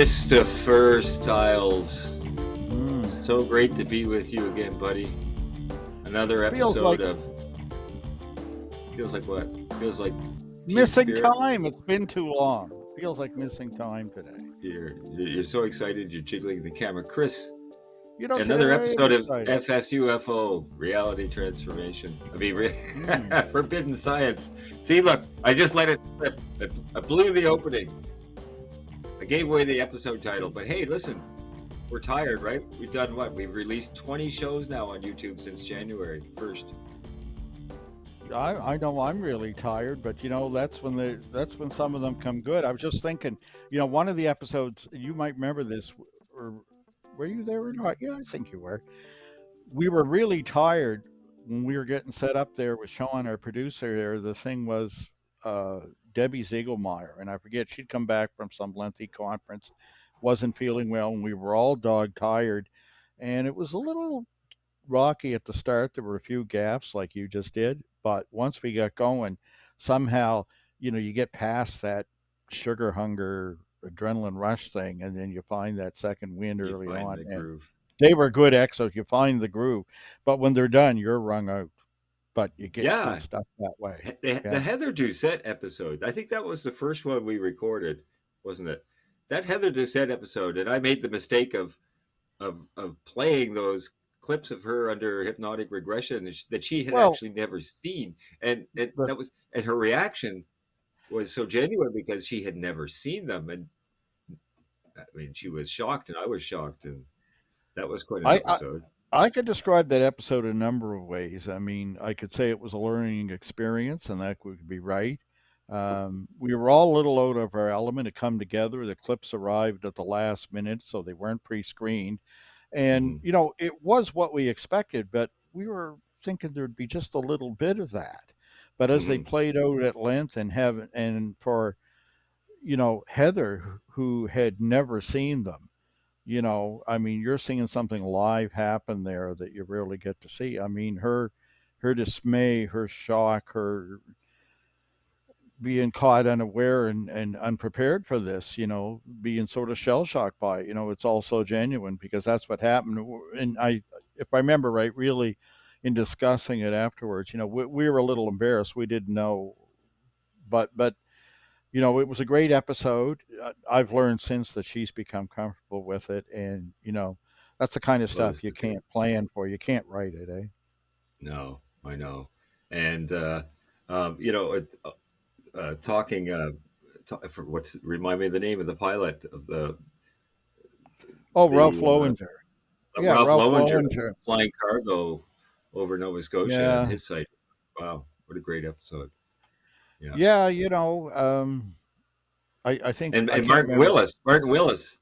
Christopher Styles. Mm. So great to be with you again, buddy. Another Feels episode like of Feels like what? Feels like Team missing Spirit. time. It's been too long. Feels like missing time today. You're so excited you're jiggling the camera. Chris, You know, another today I am episode of excited. FSUFO, Reality Transformation. Mm. Forbidden Science. See, look, I just let it slip. I blew the opening. I gave away the episode title, but hey, listen, we're tired, right? We've done what? We've released 20 shows now on YouTube since January 1st. I know I'm really tired, but that's when some of them come good. I was just thinking, one of the episodes you might remember this, or were you there or not? Yeah, I think you were. We were really tired when we were getting set up there with Sean, our producer. There, the thing was uh, Debbie Ziegelmeyer, and I forget she'd come back from some lengthy conference, wasn't feeling well, and we were all dog tired, and it was a little rocky at the start. There were a few gaps like you just did, but once we got going, somehow, you get past that sugar hunger adrenaline rush thing, and then you find that second wind You early find on. the And groove. they were good exos. You find the groove, but when they're done, you're wrung out. But you get good Yeah, stuff that way. the Yeah. Heather Doucette episode. I think that was the first one we recorded, wasn't it? That Heather Doucette episode, and I made the mistake of playing those clips of her under hypnotic regression that she had Well, actually never seen, and the that was and her reaction was so genuine because she had never seen them, and I mean she was shocked and I was shocked, and that was quite an I, I episode. I could describe that episode a number of ways. I mean, I could say it was a learning experience, and that would be right. We were all a little out of our element to come together. The clips arrived at the last minute, so they weren't pre-screened. And, Hmm. it was what we expected, but we were thinking there'd be just a little bit of that. But as they Hmm. played out at length and for, Heather, who had never seen them, I mean, you're seeing something live happen there that you rarely get to see. I mean, her dismay, her shock, her being caught unaware and unprepared for this, being sort of shell shocked by it. It's all so genuine because that's what happened. And if I remember right, really in discussing it afterwards, we were a little embarrassed. We didn't know, but it was a great episode. I've learned since that she's become comfortable with it, and that's the kind of Well, this stuff you is good. can't plan for. You can't write it, eh? No, I know, and you know, talking. For what's remind me of the name of the pilot of Oh, Ralph the Lowinger. Yeah, Ralph Ralph Lowinger Lowinger. flying cargo over Nova Scotia and Yeah, his site. Wow, what a great episode! Yeah, yeah. I think I and can't remember. Martin Willis.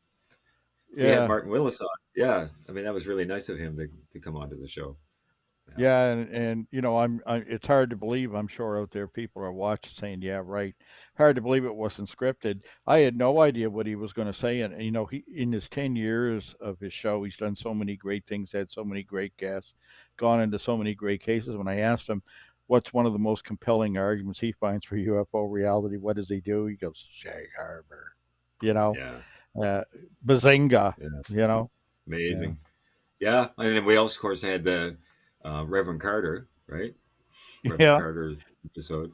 We had Yeah, Martin Willis on. Yeah, I mean that was really nice of him to come onto the show. Yeah, yeah, and it's hard to believe. I'm sure out there people are watching, saying, "Yeah, right." Hard to believe it wasn't scripted. I had no idea what he was going to say, and he in his 10 years of his show, he's done so many great things, had so many great guests, gone into so many great cases. When I asked him, "What's one of the most compelling arguments he finds for UFO reality?" What does he do? He goes, "Shag Harbor," you know, yeah, uh, Bazinga, yeah, you know. Yeah, amazing. Yeah, and then we also, of course, had the Reverend Carter, right? Reverend yeah. Carter's episode.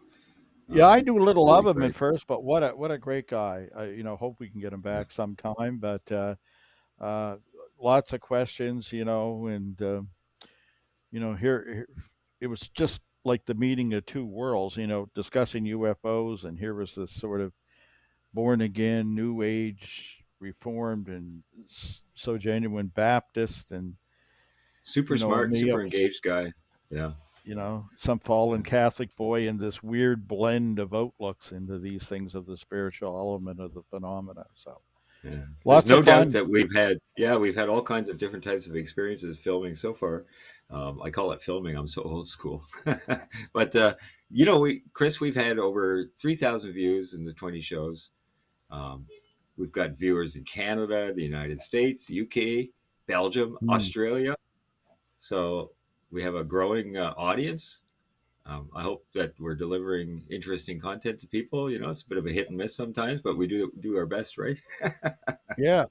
Yeah, I knew little of Really him at great. first, but what a great guy. I hope we can get him Yeah. back sometime. But uh, lots of questions, and here it was just like the meeting of two worlds, discussing UFOs, and here was this sort of born again, new age, reformed, and so genuine Baptist, and Super smart, me, super engaged guy. Yeah. some fallen Catholic boy, and this weird blend of outlooks into these things of the spiritual element of the phenomena. So Yeah. There's lots no of doubt fun. that we've had all kinds of different types of experiences filming so far. I call it filming. I'm so old school. But, Chris, we've had over 3,000 views in the 20 shows. Um, we've got viewers in Canada, the United States, UK, Belgium, Mm. Australia. So we have a growing audience. I hope that we're delivering interesting content to people. You know, it's a bit of a hit and miss sometimes, but we do our best, right? Yeah.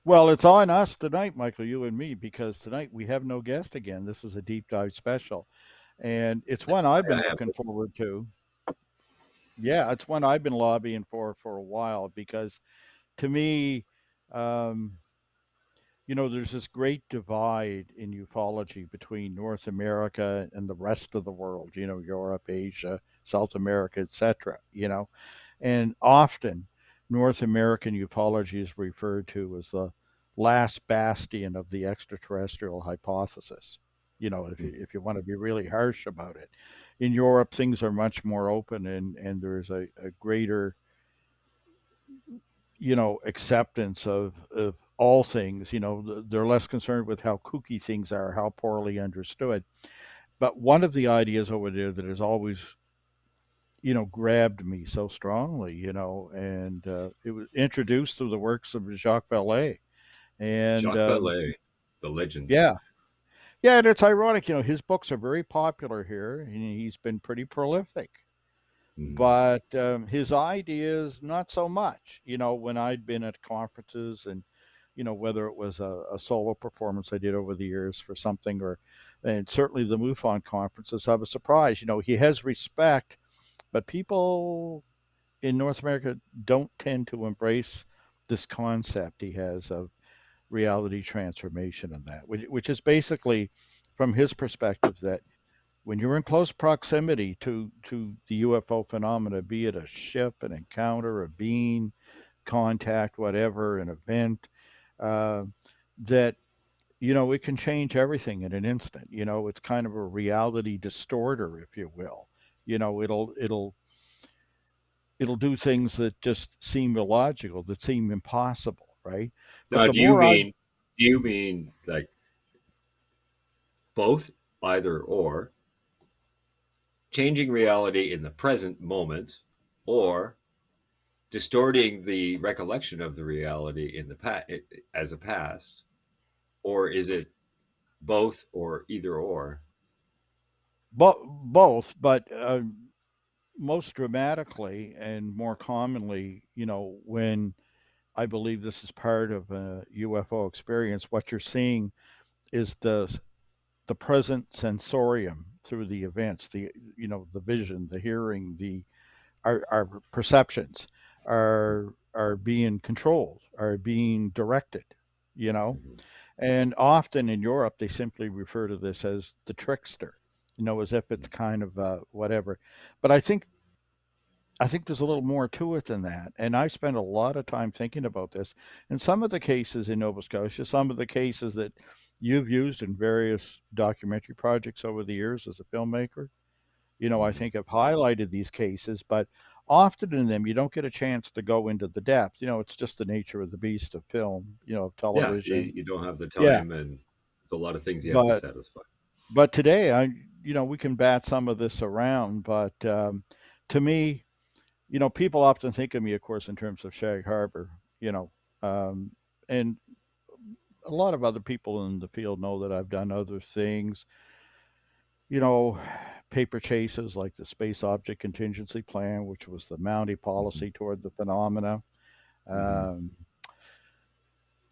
Well, it's on us tonight, Michael, you and me, because tonight we have no guest again. This is a deep dive special, and it's one I've been I have. looking forward to. Yeah, it's one I've been lobbying for a while because to me, um, there's this great divide in ufology between North America and the rest of the world, Europe, Asia, South America, etc., and often North American ufology is referred to as the last bastion of the extraterrestrial hypothesis. If you want to be really harsh about it. In Europe, things are much more open and there's a greater acceptance of all things. They're less concerned with how kooky things are, how poorly understood. But one of the ideas over there that has always, grabbed me so strongly, and it was introduced through the works of Jacques Vallée. And Jacques Vallée, the legend. yeah, yeah, and it's ironic, his books are very popular here, and he's been pretty prolific. Mhm. But his ideas, not so much. When I'd been at conferences and whether it was a solo performance I did over the years for something, and certainly the MUFON conferences, I was surprised. He has respect, but people in North America don't tend to embrace this concept he has of reality transformation and that, which is basically, from his perspective, that when you're in close proximity to the UFO phenomena, be it a ship, an encounter, a being, contact, whatever, an event, uh, that it can change everything in an instant. It's kind of a reality distorter, if you will. It'll do things that just seem illogical, that seem impossible, right? But Now, the more I do you mean like both, either or, changing reality in the present moment, or distorting the recollection of the reality in the past as a past, or is it both or either or? both, but most dramatically and more commonly, when I believe this is part of a UFO experience, what you're seeing is the present sensorium through the events, the vision, the hearing, the our perceptions are being controlled, are being directed, you know. Mhm. And often in Europe, they simply refer to this as the trickster, as if it's Mhm. kind of whatever. But I think there's a little more to it than that. And I spent a lot of time thinking about this. And some of the cases in Nova Scotia, some of the cases that you've used in various documentary projects over the years as a filmmaker, I Mhm. think have highlighted these cases, but often in them you don't get a chance to go into the depth. It's just the nature of the beast of film, of Yeah, television. you don't have the Yeah. time, and there's a lot of things you have to But satisfy. but today we can bat some of this around, but to me, people often think of me, of course, in terms of Shag Harbor, um, and a lot of other people in the field know that I've done other things, you know, paper chases like the Space Object Contingency Plan, which was the Mountie Mhm. policy toward the phenomena. Mhm. Um,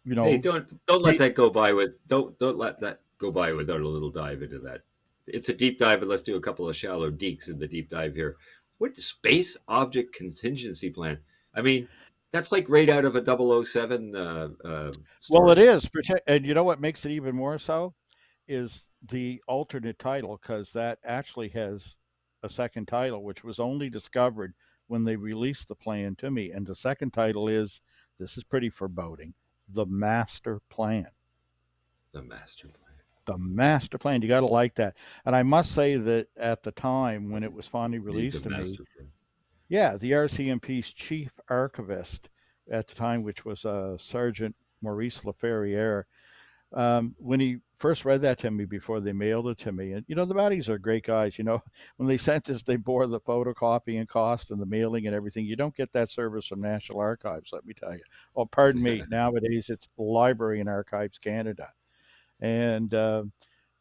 you Hey, know, don't let Pete, that go by with don't let that go by without a little dive into that. It's a deep dive, and let's do a couple of shallow deeks in the deep dive here. What space object contingency plan? I mean, that's like right out of a 007 well, it story. is, and you know what makes it even more so is the alternate title, because that actually has a second title, which was only discovered when they released the plan to me. And the second title is, this is pretty foreboding, the master plan. The master plan. The master plan. You got to like that. And I must say that at the time when it was finally Needs a released to me, master plan. yeah, the RCMP's chief archivist at the time, which was Sergeant Maurice Laferriere, when he first read that to me before they mailed it to me, and the Mounties are great guys. When they sent us, they bore the photocopy and cost and the mailing and everything. You don't get that service from National Archives, let me tell you. Oh, pardon me. Nowadays, it's Library and Archives Canada, and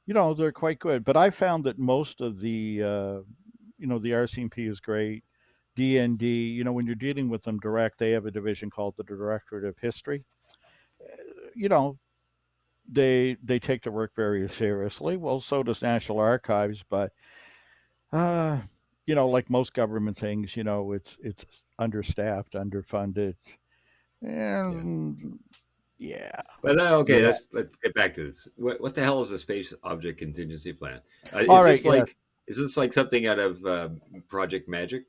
they're quite good. But I found that most of the RCMP is great. DND, when you're dealing with them direct, they have a division called the Directorate of History. You know, they take the work very seriously. Well, so does National Archives, but uh, like most government things, it's understaffed, underfunded, Yeah. and yeah, But okay, yeah. let's get back to this. What the hell is a space object contingency plan? All right, yeah. Is this like something out of Project Magic?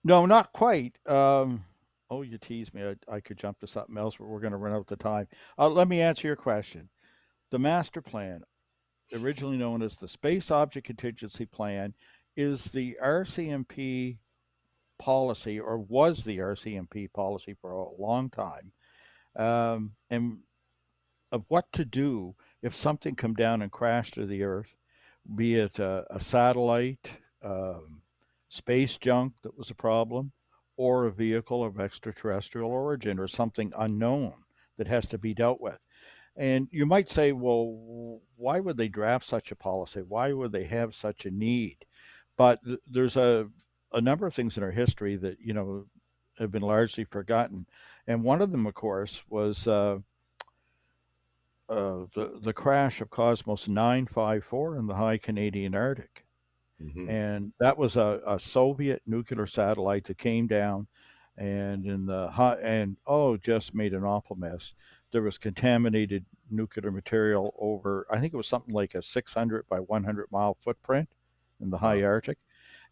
No, not quite. Oh, you tease me. I could jump to something else, but we're going to run out of the time. Let me answer your question. The master plan, originally known as the Space Object Contingency Plan, is the RCMP policy, or was the RCMP policy for a long time, and of what to do if something come down and crash to the Earth, be it a satellite, space junk that was a problem, or a vehicle of extraterrestrial origin, or something unknown that has to be dealt with. And you might say, well, why would they draft such a policy? Why would they have such a need? But there's a number of things in our history that, have been largely forgotten. And one of them, of course, was the crash of Cosmos 954 in the high Canadian Arctic. Hmm. And that was a Soviet nuclear satellite that came down, and in the hot and oh, just made an awful mess. There was contaminated nuclear material over, I think it was something like a 600 by 100-mile footprint in the high Wow. Arctic,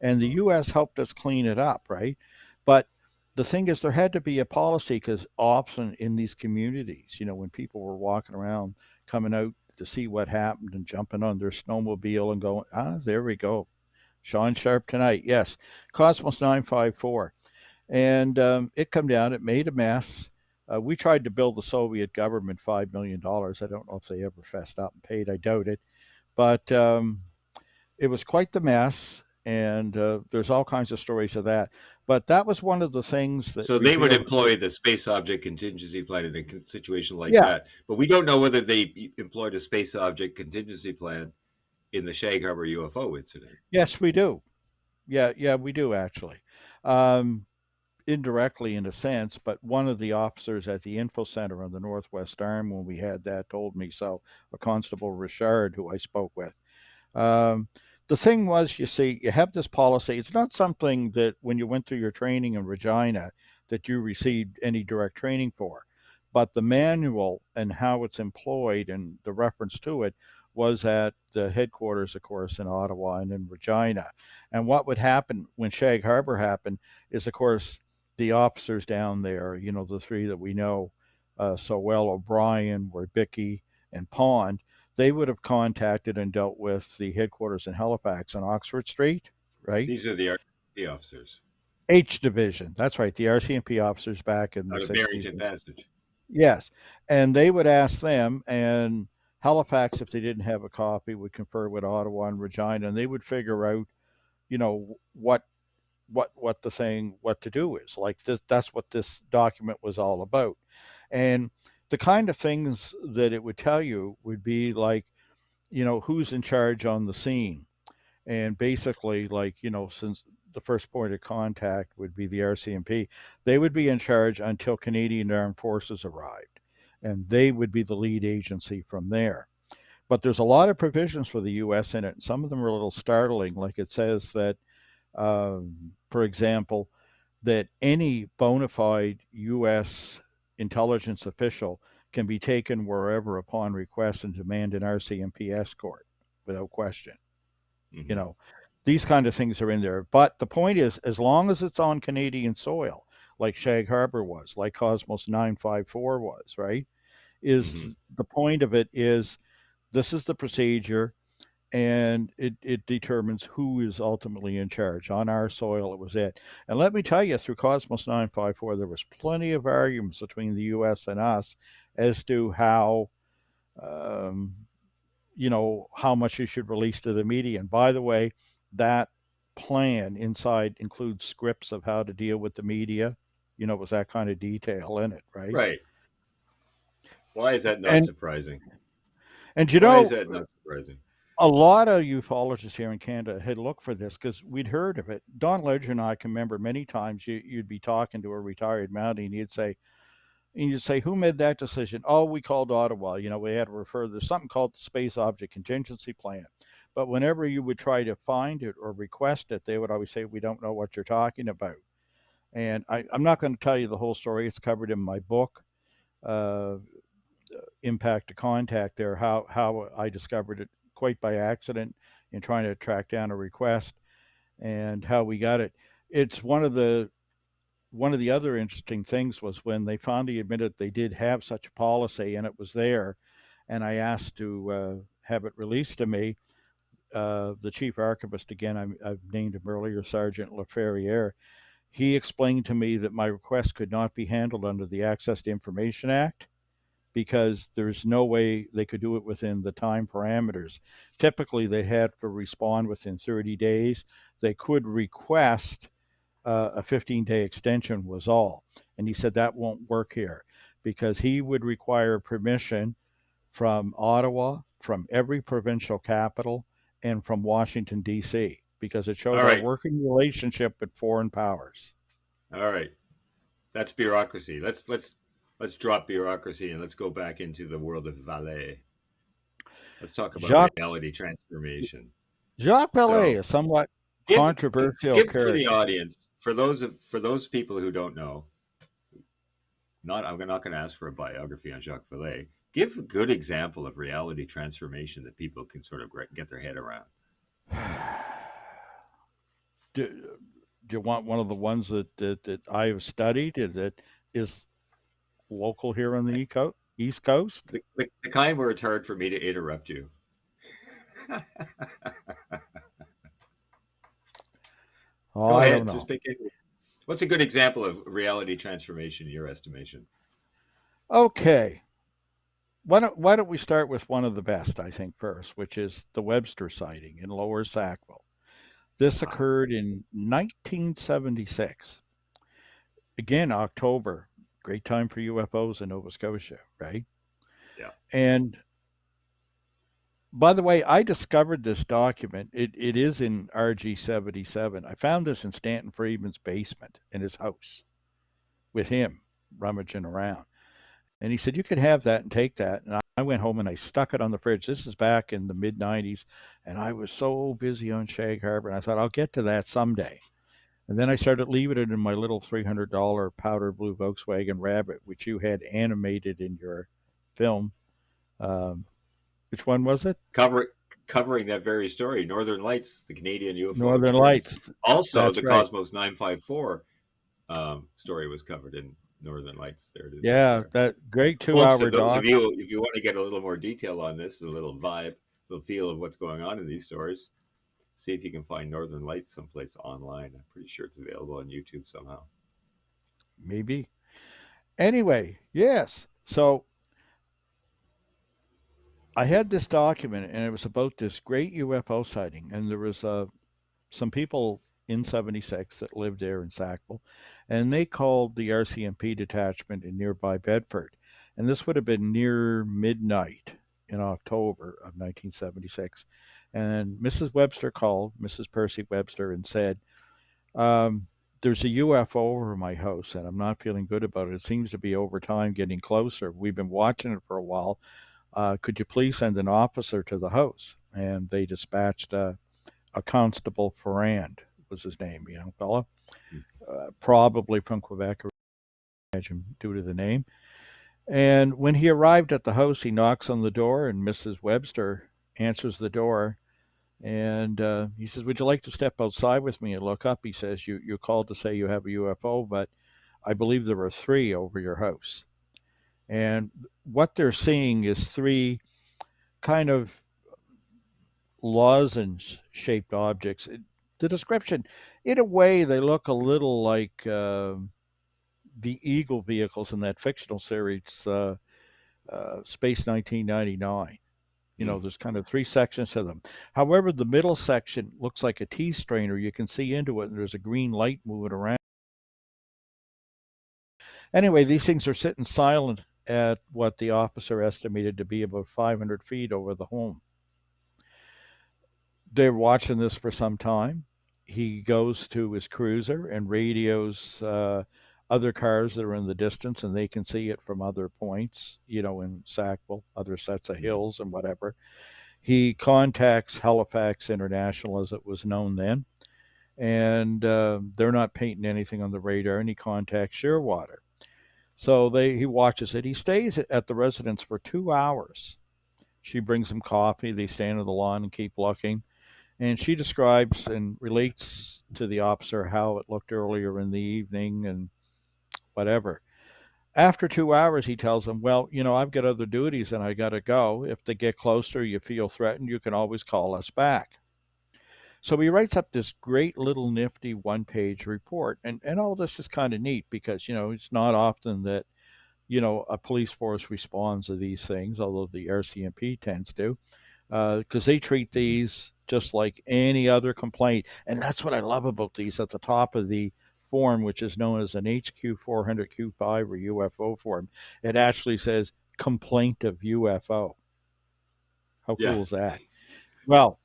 and the Wow. U.S. helped us clean it up, right? But the thing is, there had to be a policy, because often in these communities, when people were walking around, coming out to see what happened and jumping on their snowmobile and going, there we go, Sean Sharp tonight. Yes, Cosmos 954. And it come down, it made a mess. We tried to bill the Soviet government $5 million. I don't know if they ever fessed up and paid. I doubt it. But it was quite the mess. And there's all kinds of stories of that. But that was one of the things that So they would revealed. employ the space object contingency plan in a situation like Yeah, that, but we don't know whether they employed a space object contingency plan in the Shag Harbor UFO incident. yes, we do. Yeah, yeah, we do actually. Um, Indirectly in a sense, but one of the officers at the info center on the Northwest Arm when we had that told me so, a Constable Richard, who I spoke with. Um, the thing was, you see, you have this policy. It's not something that when you went through your training in Regina that you received any direct training for, but the manual and how it's employed and the reference to it was at the headquarters, of course, in Ottawa and in Regina. And what would happen when Shag Harbor happened is, of course, the officers down there, the three that we know so well, O'Brien, Warbicki, and Pond, they would have contacted and dealt with the headquarters in Halifax on Oxford Street, right? These are the RCMP officers H Division. That's right. The RCMP officers back in the out of 60s. Barrington Passage. Yes. And they would ask them, and Halifax, if they didn't have a copy, would confer with Ottawa and Regina, and they would figure out, what the thing, what to do is. Like this, that's what this document was all about. And the kind of things that it would tell you would be like, who's in charge on the scene. And basically, like, since the first point of contact would be the RCMP, they would be in charge until Canadian Armed Forces arrived. And they would be the lead agency from there. But there's a lot of provisions for the U.S. in it. And some of them are a little startling. Like it says that, for example, that any bona fide U.S. intelligence official can be taken wherever upon request and demand an RCMP escort without question. You Hmm. know, these kind of things are in there. But the point is, as long as it's on Canadian soil, like Shag Harbor was, like Cosmos 954 was, right? Is Hmm. the point of it is this is the procedure, and it determines who is ultimately in charge. On our soil, it was it. And let me tell you, through Cosmos 954, there was plenty of arguments between the U.S. and us as to um, how much you should release to the media. And by the way, that plan inside includes scripts of how to deal with the media. It was that kind of detail in it, right? Right. Why is that not And surprising? And you Why is know, that not surprising? a lot of ufologists here in Canada had looked for this because we'd heard of it. Don Ledger and I can remember many times you'd be talking to a retired Mountie and you'd say, who made that decision? Oh, we called Ottawa. You know, we had to refer, there's something called the Space Object Contingency Plan. But whenever you would try to find it or request it, they would always say, we don't know what you're talking about. And I'm not going to tell you the whole story. It's covered in my book, uh, Impact to Contact, there, how I discovered it quite by accident in trying to track down a request and how we got it. It's one of the other interesting things was when they finally admitted they did have such a policy and it was there, and I asked to have it released to me. The chief archivist, again, I've named him earlier, Sergeant Laferriere, he explained to me that my request could not be handled under the Access to Information Act because there's no way they could do it within the time parameters. Typically, they had to respond within 30 days. They could request a 15-day extension was all. And he said that won't work here because he would require permission from Ottawa, from every provincial capital, and from Washington, D.C., because it All showed our right, working relationship with foreign powers. all right. That's bureaucracy. Let's drop bureaucracy and let's go back into the world of valet. Let's talk about Jacques, reality transformation. Jacques Vallée, So a somewhat give controversial give for the character. audience, for those people who don't know, not I'm not going to ask for a biography on Jacques Vallée. Give a good example of reality transformation that people can sort of get their head around. do, do you want one of the ones that I have studied that is local here on the East Coast? The kind where it's hard for me to interrupt you. Oh, Go I don't ahead, know. just pick it. What's a good example of reality transformation in your estimation? Okay. Why don't we start with one of the best, I think, first, which is the Webster sighting in Lower Sackville. This Uh-huh. occurred in 1976. Again, October. Great time for UFOs in Nova Scotia, right? Yeah. And by the way, I discovered this document. It is in RG 77. I found this in Stanton Friedman's basement in his house with him rummaging around. And he said, you could have that and take that. And I went home and I stuck it on the fridge. This is back in the mid 90s. And I was so busy on Shag Harbor. And I thought, I'll get to that someday. And then I started leaving it in my little $300 powder blue Volkswagen Rabbit, which you had animated in your film. Um, which one was it? Cover, Covering that very story, Northern Lights, the Canadian UFO Northern experience. Lights. Also, That's the right. Cosmos 954 story was covered in Northern Lights. There it is, right Yeah, there. that great two Folks, if hour those of doc. you, if you want to get a little more detail on this, a little vibe, a little feel of what's going on in these stories, see if you can find Northern Lights someplace online. I'm pretty sure it's available on YouTube somehow. Maybe. Anyway, yes. So I had this document, and it was about this great UFO sighting, and there was some people in 76 that lived there in Sackville, and they called the RCMP detachment in nearby Bedford. And this would have been near midnight in October of 1976. And Mrs. Webster called, Mrs. Percy Webster, and said, um, there's a UFO over my house, and I'm not feeling good about it. It seems to be over time getting closer. We've been watching it for a while. Could you please send an officer to the house? And they dispatched a Constable Ferrand was his name, a young fellow, probably from Quebec, I imagine, due to the name. And when he arrived at the house, he knocks on the door, and Mrs. Webster answers the door. And he says, would you like to step outside with me and look up? He says, you called to say you have a UFO, but I believe there are three over your house. And what they're seeing is three kind of lozenge shaped objects. The description, in a way, they look a little like the Eagle vehicles in that fictional series, Space 1999. You know, Hmm. there's kind of three sections to them. However, the middle section looks like a tea strainer. You can see into it, and there's a green light moving around. Anyway, these things are sitting silent at what the officer estimated to be about 500 feet over the home. They're watching this for some time. He goes to his cruiser and radios other cars that are in the distance, and they can see it from other points, in Sackville, other sets of Mhm. hills and whatever. He contacts Halifax International, as it was known then, and they're not painting anything on the radar, and he contacts Shearwater. So he watches it. He stays at the residence for 2 hours. She brings him coffee. They stand on the lawn and keep looking. And she describes and relates to the officer how it looked earlier in the evening and whatever. After 2 hours, he tells them, well, I've got other duties and I got to go. If they get closer, you feel threatened, you can always call us back. So he writes up this great little nifty 1 page report. And all this is kind of neat because, it's not often that, a police force responds to these things, although the RCMP tends to, because they treat Mhm. these just like any other complaint. And that's what I love about these at the top of the form, which is known as an HQ 400Q5 or UFO form. It actually says complaint of UFO. How Yeah. cool is that? Well,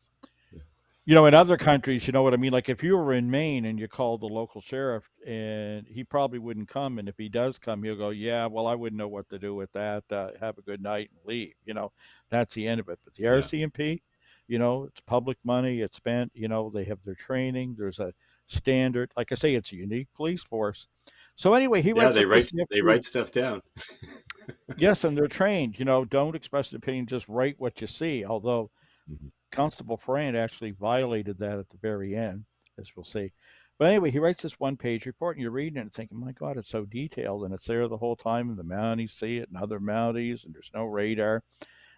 in other countries, you know what I mean? Like if you were in Maine and you called the local sheriff and he probably wouldn't come. And if he does come, he'll go, yeah, well, I wouldn't know what to do with that. Have a good night and leave. That's the end of it. But the Yeah. RCMP, it's public money. It's spent, they have their training. There's a standard. Like I say, it's a unique police force. So anyway, he Yeah, writes they up this write they nifty. write stuff down. Yes, and they're trained. Don't express an opinion, just write what you see. Although Mhm. Constable Ferrand actually violated that at the very end, as we'll see. But anyway, he writes this 1 page report, and you're reading it and thinking, my God, it's so detailed, and it's there the whole time, and the Mounties see it, and other Mounties, and there's no radar.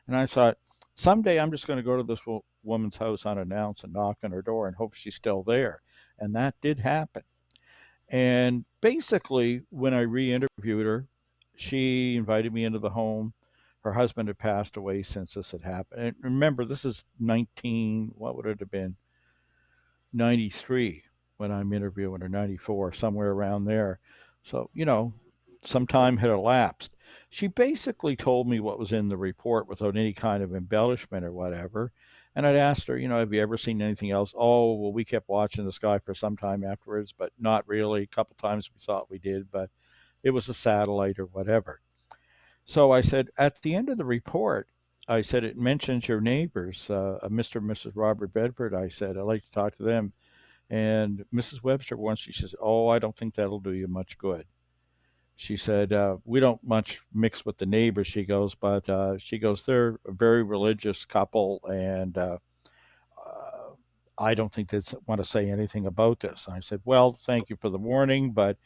And I thought, someday I'm just going to go to this woman's house unannounced and knock on her door and hope she's still there. And that did happen. And basically, when I re interviewed her, she invited me into the home. Her husband had passed away since this had happened. And remember, this is 19, what would it have been? 93 when I'm interviewing her, 94, somewhere around there. So, some time had elapsed. She basically told me what was in the report without any kind of embellishment or whatever. And I'd asked her, have you ever seen anything else? Oh, well, we kept watching the sky for some time afterwards, but not really. A couple times we thought we did, but it was a satellite or whatever. So I said, at the end of the report, I said, it mentions your neighbors, Mr. and Mrs. Robert Bedford. I said, I'd like to talk to them. And Mrs. Webster once she says, "Oh, I don't think that'll do you much good." She said, "We don't much mix with the neighbors." She goes, but she goes, "They're a very religious couple, and uh, I don't think they want to say anything about this." I said, "Well, thank you for the warning, but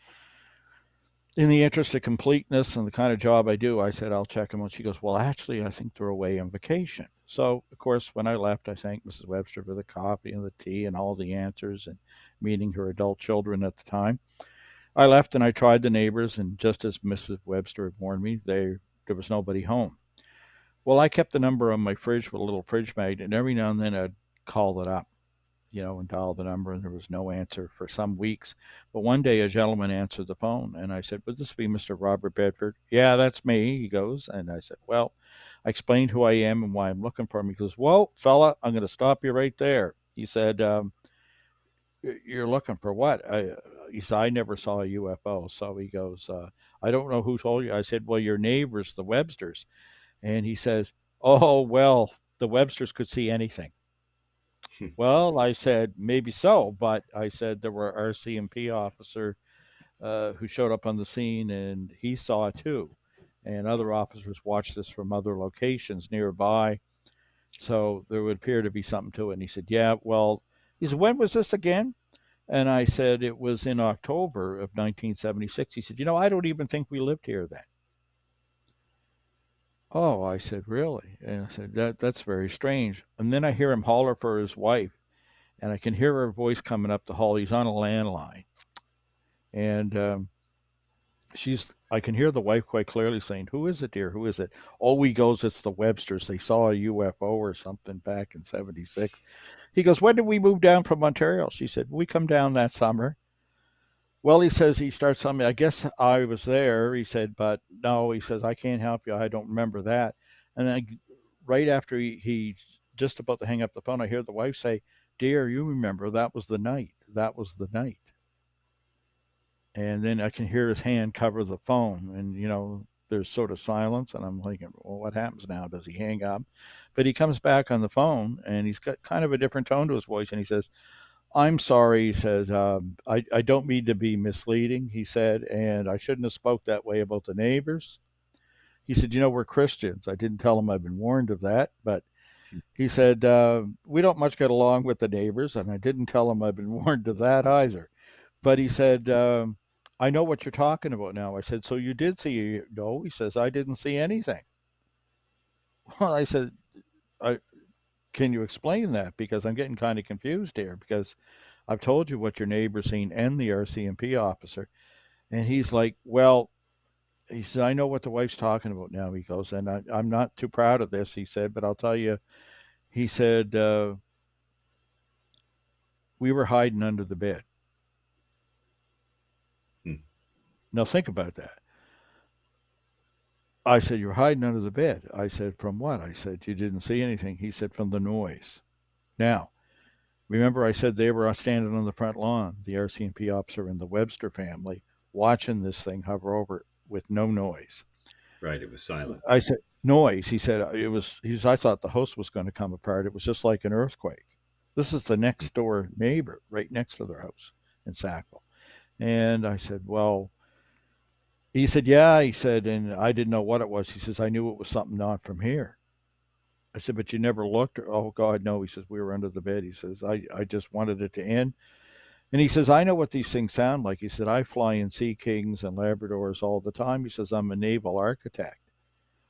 in the interest of completeness and the kind of job I do," I said, "I'll check them out." She goes, "Well, actually, I think they're away on vacation." So, of course, when I left, I thanked Mrs. Webster for the coffee and the tea and all the answers and meeting her adult children at the time. I left and I tried the neighbors, and just as Mrs. Webster had warned me, there was nobody home. Well, I kept the number on my fridge with a little fridge magnet, and every now and then I'd call it up, and dial the number, and there was no answer for some weeks. But one day a gentleman answered the phone, and I said, "Would this be Mr. Robert Bedford?" "Yeah, that's me," he goes. And I said, "Well," I explained who I am and why I'm looking for him. He goes, "Whoa, fella, I'm going to stop you right there." He said, "You're looking for what?" He said, "I never saw a UFO." So he goes, "I don't know who told you." I said, "Well, your neighbors, the Websters." And he says, "Oh, well, the Websters could see anything." Well, I said, maybe so, but I said there were RCMP officer who showed up on the scene and he saw it too. And other officers watched this from other locations nearby. So there would appear to be something to it. And he said, "Yeah, well," he said, "when was this again?" And I said, "It was in October of 1976. He said, "I don't even think we lived here then." "Oh," I said, "really?" And I said, that's very strange." And then I hear him holler for his wife, and I can hear her voice coming up the hall. He's on a landline, and I can hear the wife quite clearly saying, "Who is it, dear? Who is it?" "Oh," he goes, "it's the Websters. They saw a UFO or something back in '76." He goes, "When did we move down from Ontario?" She said, "We come down that summer." Well, he says he starts telling me, I guess I was there. He said, but no, he says, I can't help you. I don't remember that. And then right after he just about to hang up the phone, I hear the wife say, Dear, you remember that was the night. That was the night. And then I can hear his hand cover the phone. And, there's sort of silence. And I'm thinking, well, what happens now? Does he hang up? But he comes back on the phone and he's got kind of a different tone to his voice. And he says, I'm sorry, he says, I don't mean to be misleading, he said, and I shouldn't have spoke that way about the neighbors. He said, we're Christians. I didn't tell him I've been warned of that, but he said, we don't much get along with the neighbors, and I didn't tell him I've been warned of that either. But he said, I know what you're talking about now. I said, so you did see? No, he says, I didn't see anything. Well, I said, I, can you explain that? Because I'm getting kind of confused here because I've told you what your neighbor's seen and the RCMP officer. And he's like, well, he said, I know what the wife's talking about now. He goes, and I'm not too proud of this, he said, but I'll tell you, he said, we were hiding under the bed. Hmm. Now think about that. I said, you're hiding under the bed. I said, from what? I said, you didn't see anything. He said, from the noise. Now, remember I said they were standing on the front lawn, the RCMP officer and the Webster family, watching this thing hover over with no noise. Right. It was silent. I said, noise. He said, I thought the house was going to come apart. It was just like an earthquake. This is the Hmm. next door neighbor right next to their house in Sackville. And I said, well, he said, yeah. He said, and I didn't know what it was. He says, I knew it was something not from here. I said, but you never looked? Oh, God, no. He says, we were under the bed. He says, I just wanted it to end. And he says, I know what these things sound like. He said, I fly in Sea Kings and Labradors all the time. He says, I'm a naval architect.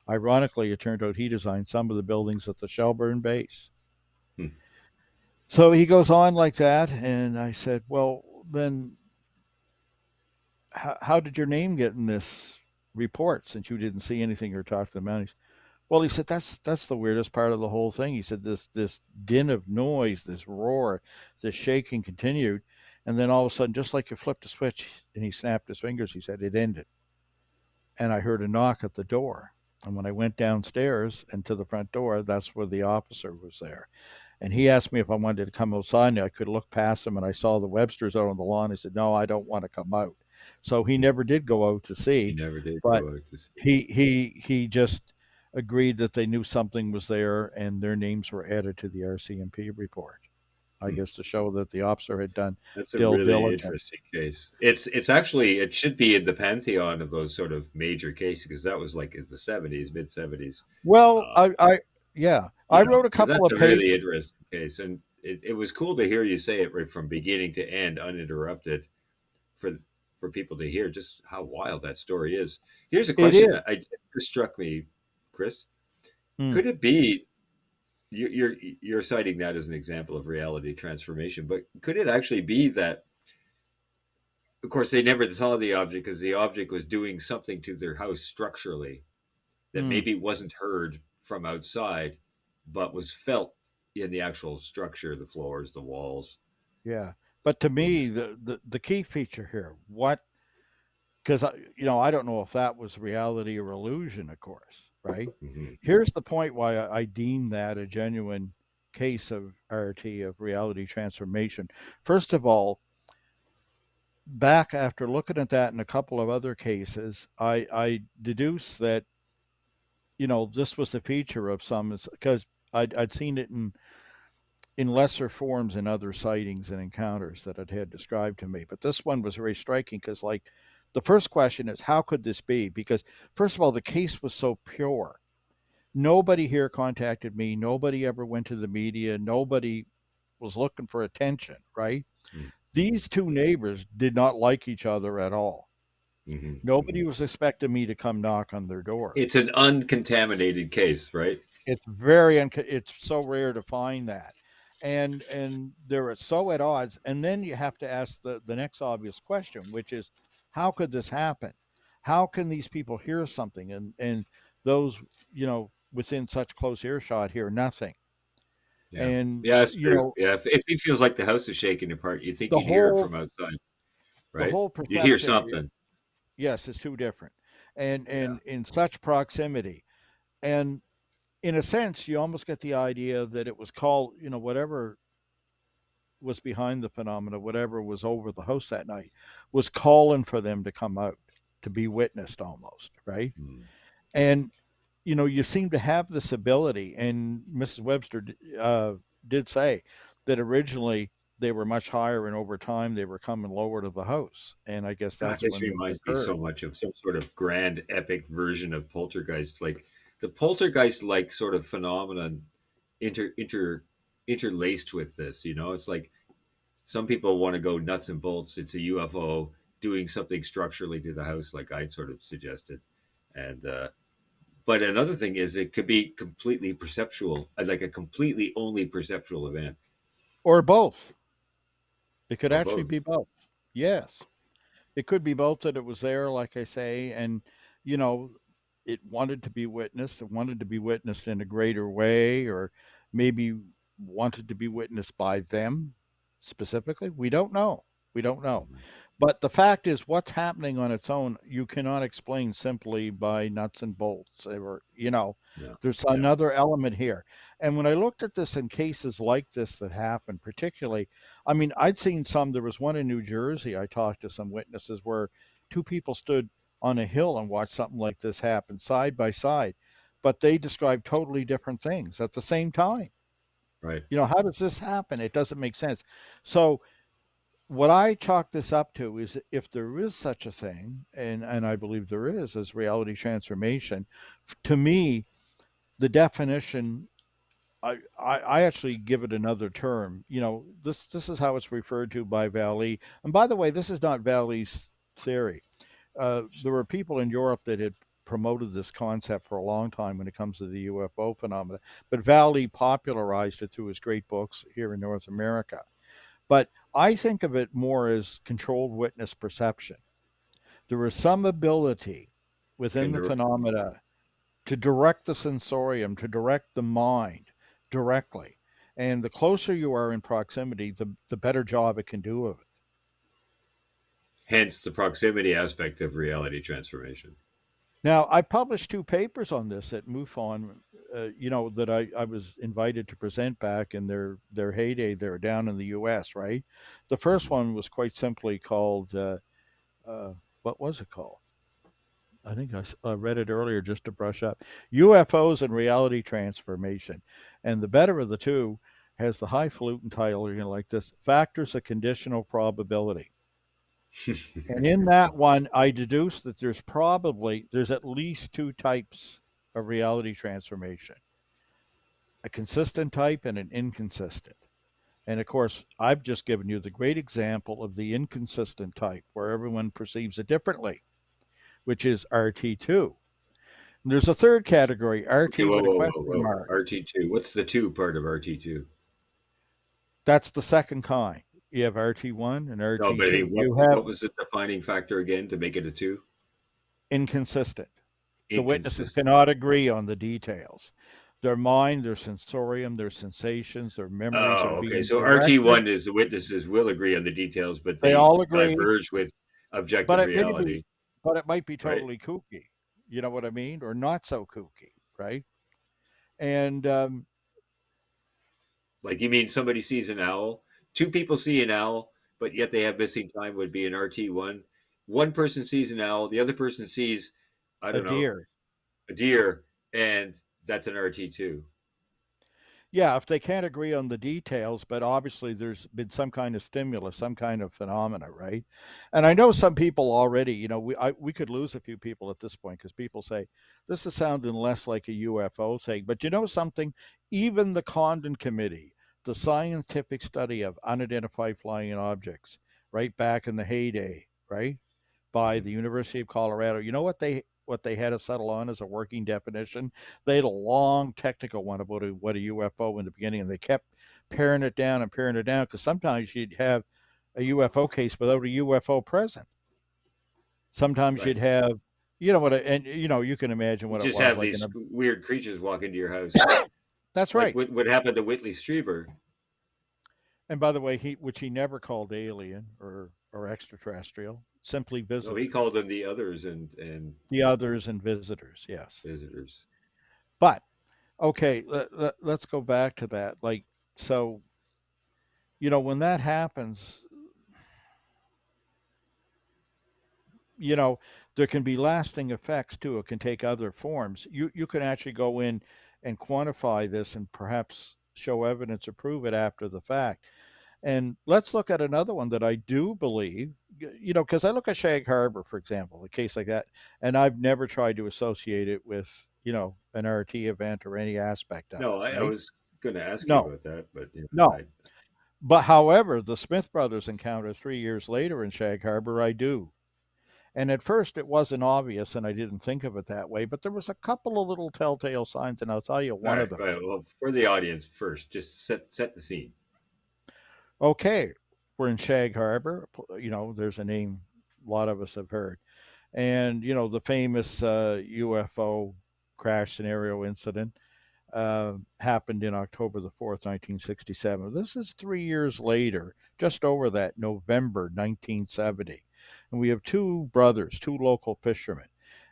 Ironically, it turned out he designed some of the buildings at the Shelburne base. Hmm. So he goes on like that. And I said, well, then how did your name get in this report since you didn't see anything or talk to the mounties? Well, he said that's the weirdest part of the whole thing. He said this din of noise, this roar, this shaking continued, and then all of a sudden, just like you flipped a switch, and he snapped his fingers. He said it ended, and I heard a knock at the door. And when I went downstairs and to the front door, that's where the officer was there. And he asked me if I wanted to come outside. And I could look past him, and I saw the Websters out on the lawn. He said, "No, I don't want to come out." So he never did go out to He see, never did but go out to see. he just agreed that they knew something was there, and their names were added to the RCMP report. I Hmm. guess to show that the officer had done That's a due really diligence. interesting case. It's actually it should be in the pantheon of those sort of major cases because that was like in the 70s, mid 70s. Well, Uh, I yeah, I you know, wrote a because couple that's of a really papers. interesting case, and it was cool to hear you say it right from beginning to end, uninterrupted, for for people to hear just how wild that story is. Here's a It question is. that just struck me, Chris. Hmm. Could it be you're citing that as an example of reality transformation, but could it actually be that of course they never saw the object because the object was doing something to their house structurally that Hmm. maybe wasn't heard from outside but was felt in the actual structure, the floors, the walls, Yeah, but to me, things. the key feature here, what because I don't know if that was reality or illusion, of course, right? Mm-hmm. Here's the point why I deem that a genuine case of RT of reality transformation. First of all, back after looking at that in a couple of other cases, I deduce that this was the feature of some because I'd seen it in lesser forms in other sightings and encounters that I'd had described to me. But this one was very striking because, like, the first question is, how could this be? Because, first of all, the case was so pure. Nobody here contacted me. Nobody ever went to the media. Nobody was looking for attention, right? Mm-hmm. These two neighbors did not like each other at all. Mm-hmm. Mm-hmm. Nobody was expecting me to come knock on their door. It's an uncontaminated case, right? It's so rare to find that, and they're so at odds. And then you have to ask the next obvious question, which is, how could this happen? How can these people hear something and those within such close earshot hear nothing? Yeah. And Yeah, that's true. Yeah, if it feels like the house is shaking apart, you think the you'd hear it whole from outside. The right? whole You'd hear perception, something. yes, is too different, Yeah. and in such proximity, and in a sense, you almost get the idea that it was called, whatever was behind the phenomena, whatever was over the house that night, was calling for them to come out to be witnessed, almost, right? Mm. And you seem to have this ability, and Mrs. Webster did say that originally they were much higher, and over time they were coming lower to the house, and I guess God, that's this when this reminds me so occurred. much of some sort of grand epic version of poltergeist, like the poltergeist like sort of phenomenon inter inter interlaced with this. It's like some people want to go nuts and bolts. It's a UFO doing something structurally to the house, like I sort of suggested, and but another thing is it could be completely perceptual, like a completely only perceptual event, Or both. It could or actually be both. both. Yes. It could be both, that it was there, like I say, and you know, it wanted to be witnessed. It wanted to be witnessed in a greater way, or maybe wanted to be witnessed by them specifically. We don't know. We don't know. Mhm. But the fact is, what's happening on its own, you cannot explain simply by nuts and bolts. Or, Yeah, there's yeah, another element here. And when I looked at this in cases like this that happened, particularly, I mean, I'd seen some. There was one in New Jersey. I talked to some witnesses where two people stood on a hill and watched something like this happen side by side, but they described totally different things at the same time. right. How does this happen? It doesn't make sense. So, what I chalk this up to is, if there is such a thing, and I believe there is, as reality transformation, to me, the definition, I actually give it another term. This is how it's referred to by Valley. And by the way, this is not Valley's theory. There were people in Europe that had promoted this concept for a long time when it comes to the UFO phenomena, but Valley popularized it through his great books here in North America. But I think of it more as controlled witness perception. There is some ability within the Can phenomena to direct the sensorium, to direct the mind directly. And the closer you are in proximity, the better job it can do of it. hence the proximity aspect of reality transformation. Now, I published two papers on this at MUFON, that I was invited to present back in their heyday. They were down in the U.S., right? The first Mhm. one was quite simply called, uh, what was it called? I think I read it earlier just to brush up. UFOs and Reality Transformation. And the better of the two has the highfalutin title, like this: Factors of Conditional Probability. And in that one, I deduced that there's at least two types of reality transformation: a consistent type and an inconsistent. And of course, I've just given you the great example of the inconsistent type, where everyone perceives it differently, which is RT2. And there's a third category, Okay, RT whoa, with a whoa, whoa, question whoa. mark. RT2. What's the two part of RT2? That's the second kind. You have RT1 and No, but I RT2. mean, what You have what was the defining factor again to make it a two? inconsistent. The witnesses Inconsistent. cannot agree on the details. Their mind, their sensorium, their sensations, their memories are Oh, okay. being So directed. RT1 is the witnesses will agree on the details, but They they all agree, diverge with but objective it may be, reality, but it might be right? totally kooky. You know what I mean? Or not so kooky, right? And Like you mean somebody sees an owl, two people see an owl, but yet they have missing time would be an RT1. One person sees an owl, the other person sees, I a don't know, deer. a deer, and that's an RT2. Yeah, if they can't agree on the details, but obviously there's been some kind of stimulus, some kind of phenomena, right? And I know some people already, we could lose a few people at this point, because people say this is sounding less like a UFO thing. But you know something? Even the Condon Committee, the scientific study of unidentified flying objects, right back in the heyday, right, by Mhm. the University of Colorado. You know what they had to settle on as a working definition? They had a long technical one about what a UFO in the beginning, and they kept paring it down and paring it down, because sometimes you'd have a UFO case without a UFO present. Sometimes Right. you'd have, and you can imagine You what it just was have like these weird creatures walk into your house. that's Like right. what happened to Whitley Strieber. And by the way, which he never called alien or extraterrestrial, simply No, he visitors. called them the others and The others and visitors, yes. visitors. But okay, let's go back to that. Like, so, when that happens, you know, there can be lasting effects too. It can take other forms. You can actually go in and quantify this and perhaps show evidence or prove it after the fact. And let's look at another one that I do believe, because I look at Shag Harbor, for example, a case like that, and I've never tried to associate it with, an RT event or any aspect of it, No, I right? was going to ask you No, about that, but no. But however, the Smith brothers encounter 3 years later in Shag Harbor, I do. And at first it wasn't obvious and I didn't think of it that way, but there was a couple of little telltale signs, and I'll tell you all one of right, them. all right. Well, for the audience first, just set the scene. Okay, we're in Shag Harbor. There's a name a lot of us have heard. And, the famous UFO crash scenario incident happened in October the 4th, 1967. This is 3 years later, just over that, November 1970. And we have two brothers, two local fishermen.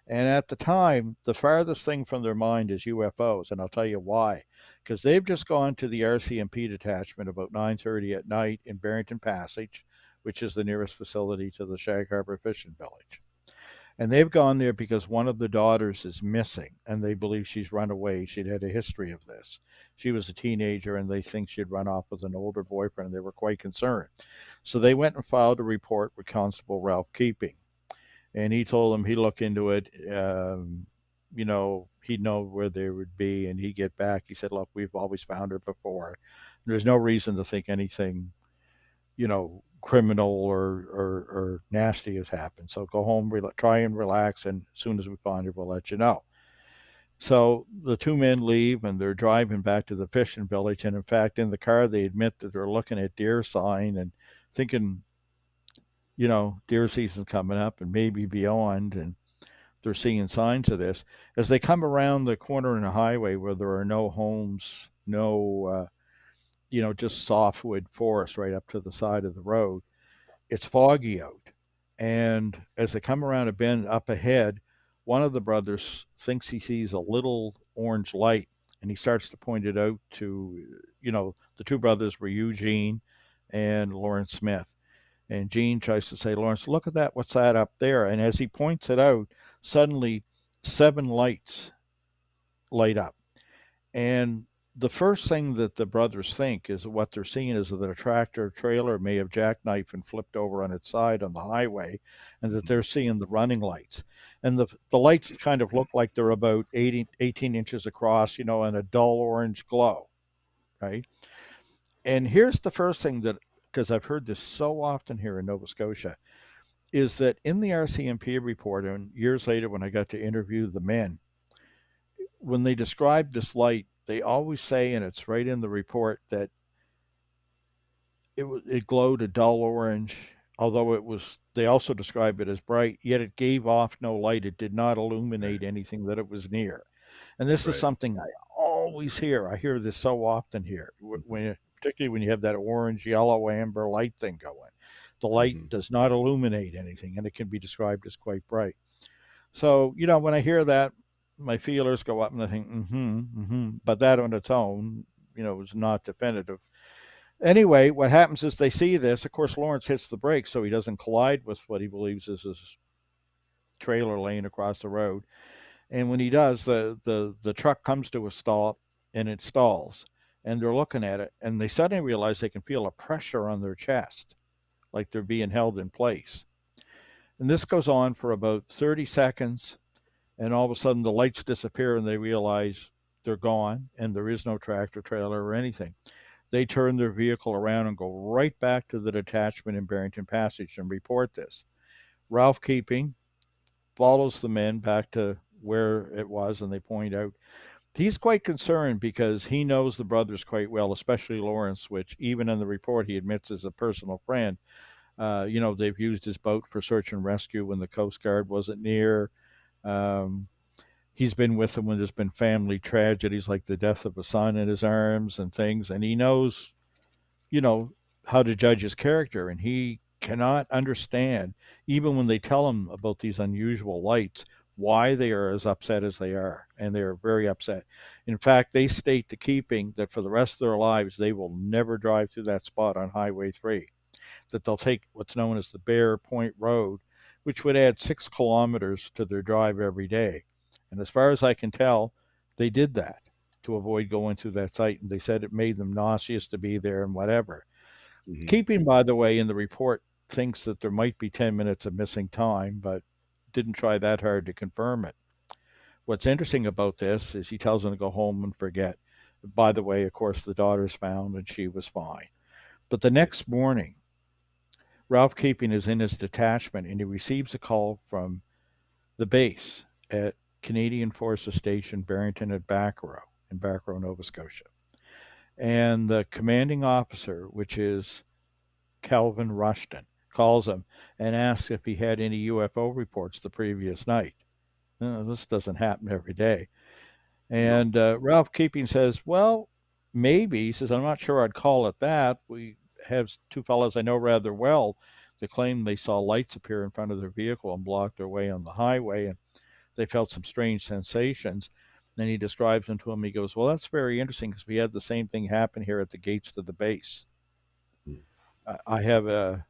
And at the time, the farthest thing from their mind is UFOs, and I'll tell you why. Because they've just gone to the RCMP detachment about 9:30 at night in Barrington Passage, which is the nearest facility to the Shag Harbor Fishing Village. And they've gone there because one of the daughters is missing, and they believe she's run away. She'd had a history of this. She was a teenager, and they think she'd run off with an older boyfriend, and they were quite concerned. So they went and filed a report with Constable Ralph Keeping, and he told them he'd look into it. He'd know where they would be, and he'd get back. He said, "Look, we've always found her before. There's no reason to think anything criminal or nasty has happened. So go home, try and relax, and as soon as we find her, we'll let you know." So the two men leave and they're driving back to the fishing village. And in fact, in the car, they admit that they're looking at deer sign and thinking, deer season's coming up and maybe beyond. And they're seeing signs of this. As they come around the corner in a highway where there are no homes, no, just softwood forest right up to the side of the road, it's foggy out. And as they come around a bend up ahead, one of the brothers thinks he sees a little orange light, and he starts to point it out to, the two brothers were Eugene and Lawrence Smith. And Gene tries to say, "Lawrence, look at that. What's that up there?" And as he points it out, suddenly 7 lights light up. And the first thing that the brothers think is what they're seeing is that a tractor trailer may have jackknifed and flipped over on its side on the highway, and that they're seeing the running lights. And the lights kind of look like they're about 18 inches across, and a dull orange glow, right? And here's the first thing that, because I've heard this so often here in Nova Scotia, is that in the RCMP report, and years later when I got to interview the men, when they describe this light, they always say, and it's right in the report, that it glowed a dull orange, although it was. They also describe it as bright, yet it gave off no light. It did not Right, illuminate anything that it was near. And this is right. something I always hear. I hear this so often here, particularly when you have that orange, yellow, amber light thing going. The light Mm-hmm. does not illuminate anything, and it can be described as quite bright. So, when I hear that, my feelers go up and I think, but that on its own, is not definitive. Anyway, what happens is they see this. Of course, Lawrence hits the brakes so he doesn't collide with what he believes is his trailer laying across the road. And when he does, the truck comes to a stop and it stalls. And they're looking at it and they suddenly realize they can feel a pressure on their chest, like they're being held in place. And this goes on for about 30 seconds. And all of a sudden, the lights disappear and they realize they're gone and there is no tractor trailer or anything. They turn their vehicle around and go right back to the detachment in Barrington Passage and report this. Ralph Keeping follows the men back to where it was, and they point out he's quite concerned because he knows the brothers quite well, especially Lawrence, which even in the report he admits is a personal friend. They've used his boat for search and rescue when the Coast Guard wasn't near. Um, he's been with them when there's been family tragedies like the death of a son in his arms and things, and he knows, you know, how to judge his character, and he cannot understand, even when they tell him about these unusual lights, why they are as upset as they are, and they are very upset. In fact, they state to keeping that for the rest of their lives they will never drive through that spot on Highway 3, that they'll take what's known as the Bear Point Road, which would add 6 kilometers to their drive every day. And as far as I can tell, they did that to avoid going through that site. And they said it made them nauseous to be there and whatever. Hmm. Keeping, by the way, in the report thinks that there might be 10 minutes of missing time, but didn't try that hard to confirm it. What's interesting about this is he tells them to go home and forget. By the way, of course, the daughter's found and she was fine. But the Right. next morning, Ralph Keeping is in his detachment and he receives a call from the base at Canadian Forces Station Barrington at Backrow, Nova Scotia. And the commanding officer, which is Calvin Rushton, calls him and asks if he had any UFO reports the previous night. This doesn't happen every day. No. And Ralph Keeping says, well, maybe. He says, I'm not sure I'd call it that. We have two fellows I know rather well that claim they saw lights appear in front of their vehicle and block their way on the highway, and they felt some strange sensations. Then he describes them to him. He goes, well, that's very interesting because we had the same thing happen here at the gates to the base. Mm. I have a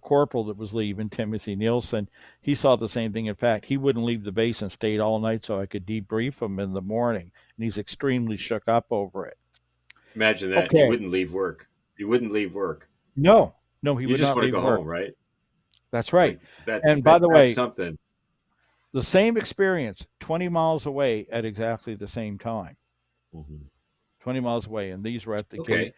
corporal that was leaving, Timothy Nielsen. He saw the same thing. In fact, he wouldn't leave the base and stayed all night so I could debrief him in the morning. And he's extremely shook up over it. Imagine that. You Okay. wouldn't leave work. You wouldn't leave work. No, no, he You would just not want to leave go work. home, right? That's right. Like that's And by that the that's way, something. the same experience 20 miles away at exactly the same time. Hmm. 20 miles away. And these were at the gate. Okay.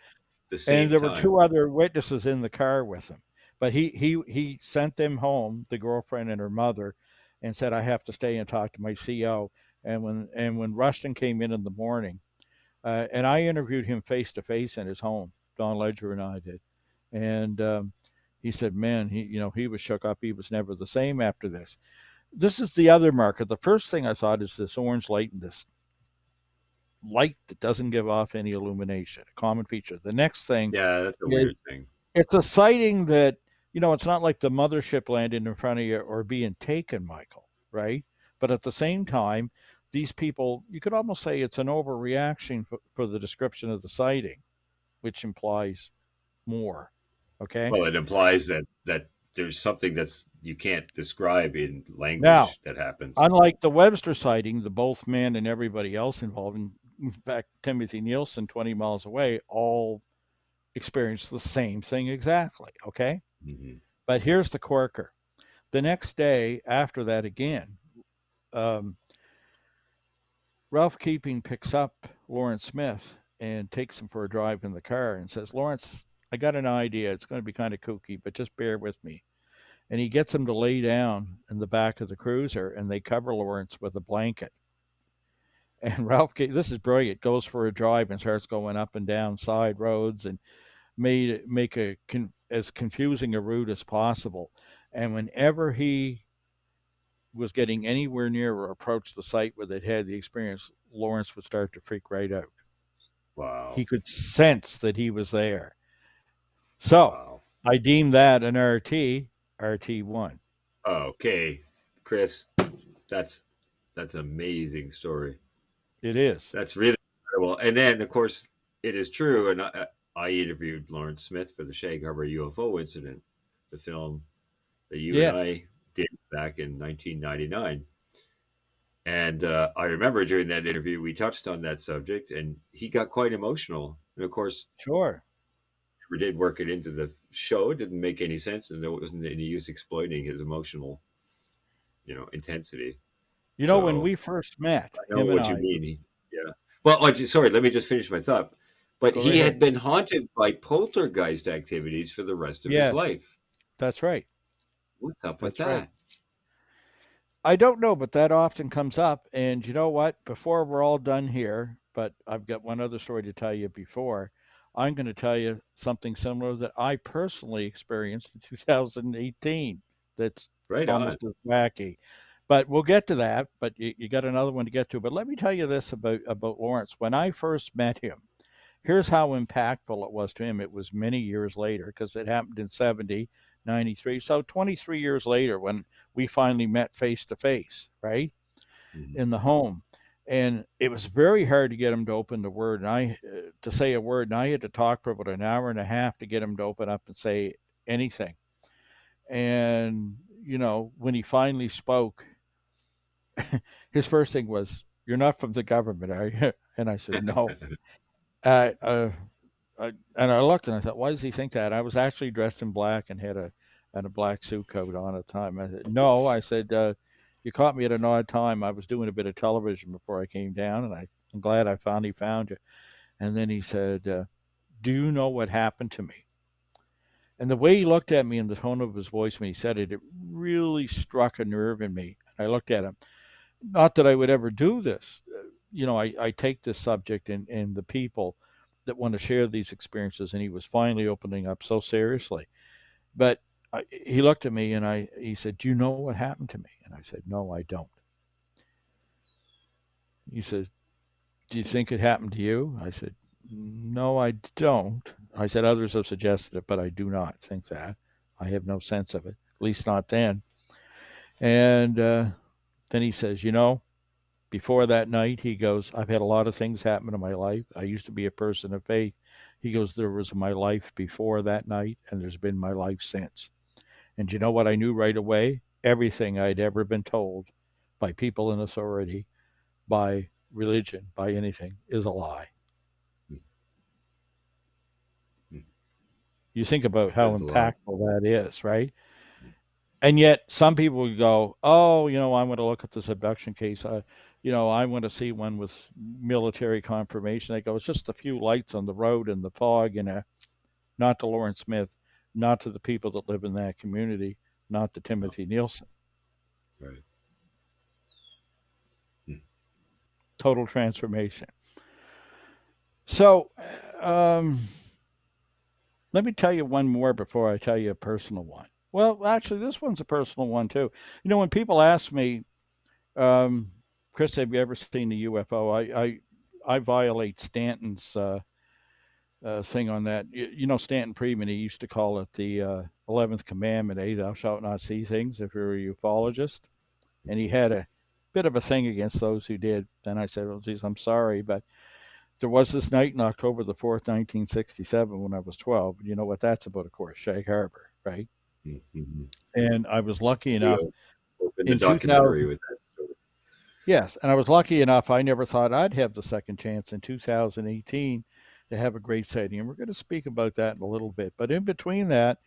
The And same there were time. two other witnesses in the car with him. But he sent them home, the girlfriend and her mother, and said, I have to stay and talk to my CO. And when Rushton came in the morning, and I interviewed him face to face in his home, Don Ledger and I did, and he said, man, he was shook up. He was never the same after this. This is the other marker. The first thing I thought is this orange light and this light that doesn't give off any illumination, a common feature. The next thing Yeah, that's a is weird thing. it's a sighting that, it's not like the mothership landing in front of you or being taken, Michael, right? But at the same time, these people, you could almost say it's an overreaction for the description of the sighting, which implies more. Okay. Well, it implies that there's something that's you can't describe in Now, language that happens. unlike the Webster sighting, the both men and everybody else involved, in fact, Timothy Nielsen, 20 miles away, all experienced the same thing exactly. Okay. Hmm. But here's the corker. The next day after that, again, um, Ralph Keeping picks up Lawrence Smith and takes him for a drive in the car and says, Lawrence, I got an idea. It's going to be kind of kooky, but just bear with me. And he gets him to lay down in the back of the cruiser and they cover Lawrence with a blanket. And this is brilliant, goes for a drive and starts going up and down side roads and make as confusing a route as possible. And whenever he was getting anywhere near or approached the site where they'd had the experience, Lawrence would start to freak right out. He Wow. could sense that he was there. So Wow. I deem that an RT1. Okay, Chris, that's that's an amazing story. It is. That's really incredible. And then, of course, it is true. And I interviewed Lawrence Smith for the Shag Harbor UFO incident, the film that you and Yes, I did back in 1999. And I remember during that interview, we touched on that subject, and he got quite emotional. And of course, sure. we did work it into the show. It didn't make any sense, and there wasn't any use exploiting his emotional, intensity. When So we first met, I know him and what you I, mean. Yeah. Well, sorry, let me just finish my thought. But go right he ahead. had been haunted by poltergeist activities for the rest of his Yes, life. that's right. What's up with That's right. that? I don't know, but that often comes up. And you know what? Before we're all done here, but I've got one other story to tell you before. I'm going to tell you something similar that I personally experienced in 2018 that's Right on. almost as wacky. But we'll get to that. But you got another one to get to. But let me tell you this about Lawrence. When I first met him, Here's how impactful it was to him. It was many years later because it happened in 70, 93. So 23 years later, when we finally met face to face, right, Mhm. in the home. And it was very hard to get him to open the word, and to say a word, and I had to talk for about an hour and a half to get him to open up and say anything. And when he finally spoke, his first thing was, "You're not from the government, are you?" And I said, "No." Uh, uh, and I looked and I thought, why does he think that? I was actually dressed in black and had a black suit coat on at the time. I said, no. I said, you caught me at an odd time. I was doing a bit of television before I came down, and I'm glad I finally found you. And then he said, do you know what happened to me? And the way he looked at me and the tone of his voice when he said it, it really struck a nerve in me. I looked at him. Not that I would ever do this. I take this subject and the people that want to share these experiences, and he was finally opening up so seriously. But he looked at me and he said, "Do you know what happened to me?" And I said, "No, I don't." He says, "Do you think it happened to you?" I said, "No, I don't." I said, "Others have suggested it, but I do not think that. I have no sense of it, at least not then." And then he says, before that night, he goes, I've had a lot of things happen in my life. I used to be a person of faith. He goes, there was my life before that night, and there's been my life since. And you know what I knew right away? Everything I'd ever been told by people in authority, by religion, by anything is a lie. Mhm. You think about how Says a lot. impactful that is, right? And yet some people would go, oh, I want to look at this abduction case. I want to see one with military confirmation. They go, it's just a few lights on the road and the fog, not to Lawrence Smith, not to the people that live in that community, not to No. Timothy Nielsen. Right. Mm. Total transformation. So, um, let me tell you one more before I tell you a personal one. Well, actually, this one's a personal one too. When people ask me, Um, Chris, have you ever seen a UFO? I violate Stanton's thing on that. Stanton Friedman, he used to call it the 11th commandment, thou shalt not see things if you're a ufologist. And he had a bit of a thing against those who did. And I said, well, geez, I'm sorry, but there was this night in October the 4th, 1967, when I was 12. You know what that's about, of course, Shag Harbor, right? Mhm. And I was lucky We enough opened the in documentary 2000. with that story. Yes, and I was lucky enough. I never thought I'd have the second chance in 2018 to have a great sighting. And we're going to speak about that in a little bit. But in between that,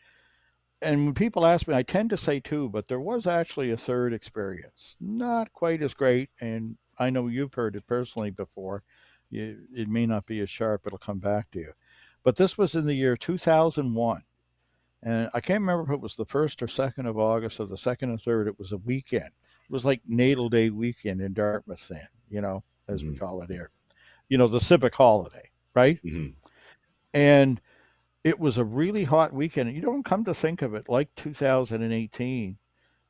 and when people ask me, I tend to say two, but there was actually a third experience. Not quite as great. And I know you've heard it personally before. It may not be as sharp, it'll come back to you. But this was in the year 2001. And I can't remember if it was the 1st or 2nd of August or the 2nd or 3rd. It was a weekend. It was like Natal Day weekend in Dartmouth then, as we Mhm. call it here. The civic holiday, right? Mhm. And it was a really hot weekend. You don't come to think of it like 2018.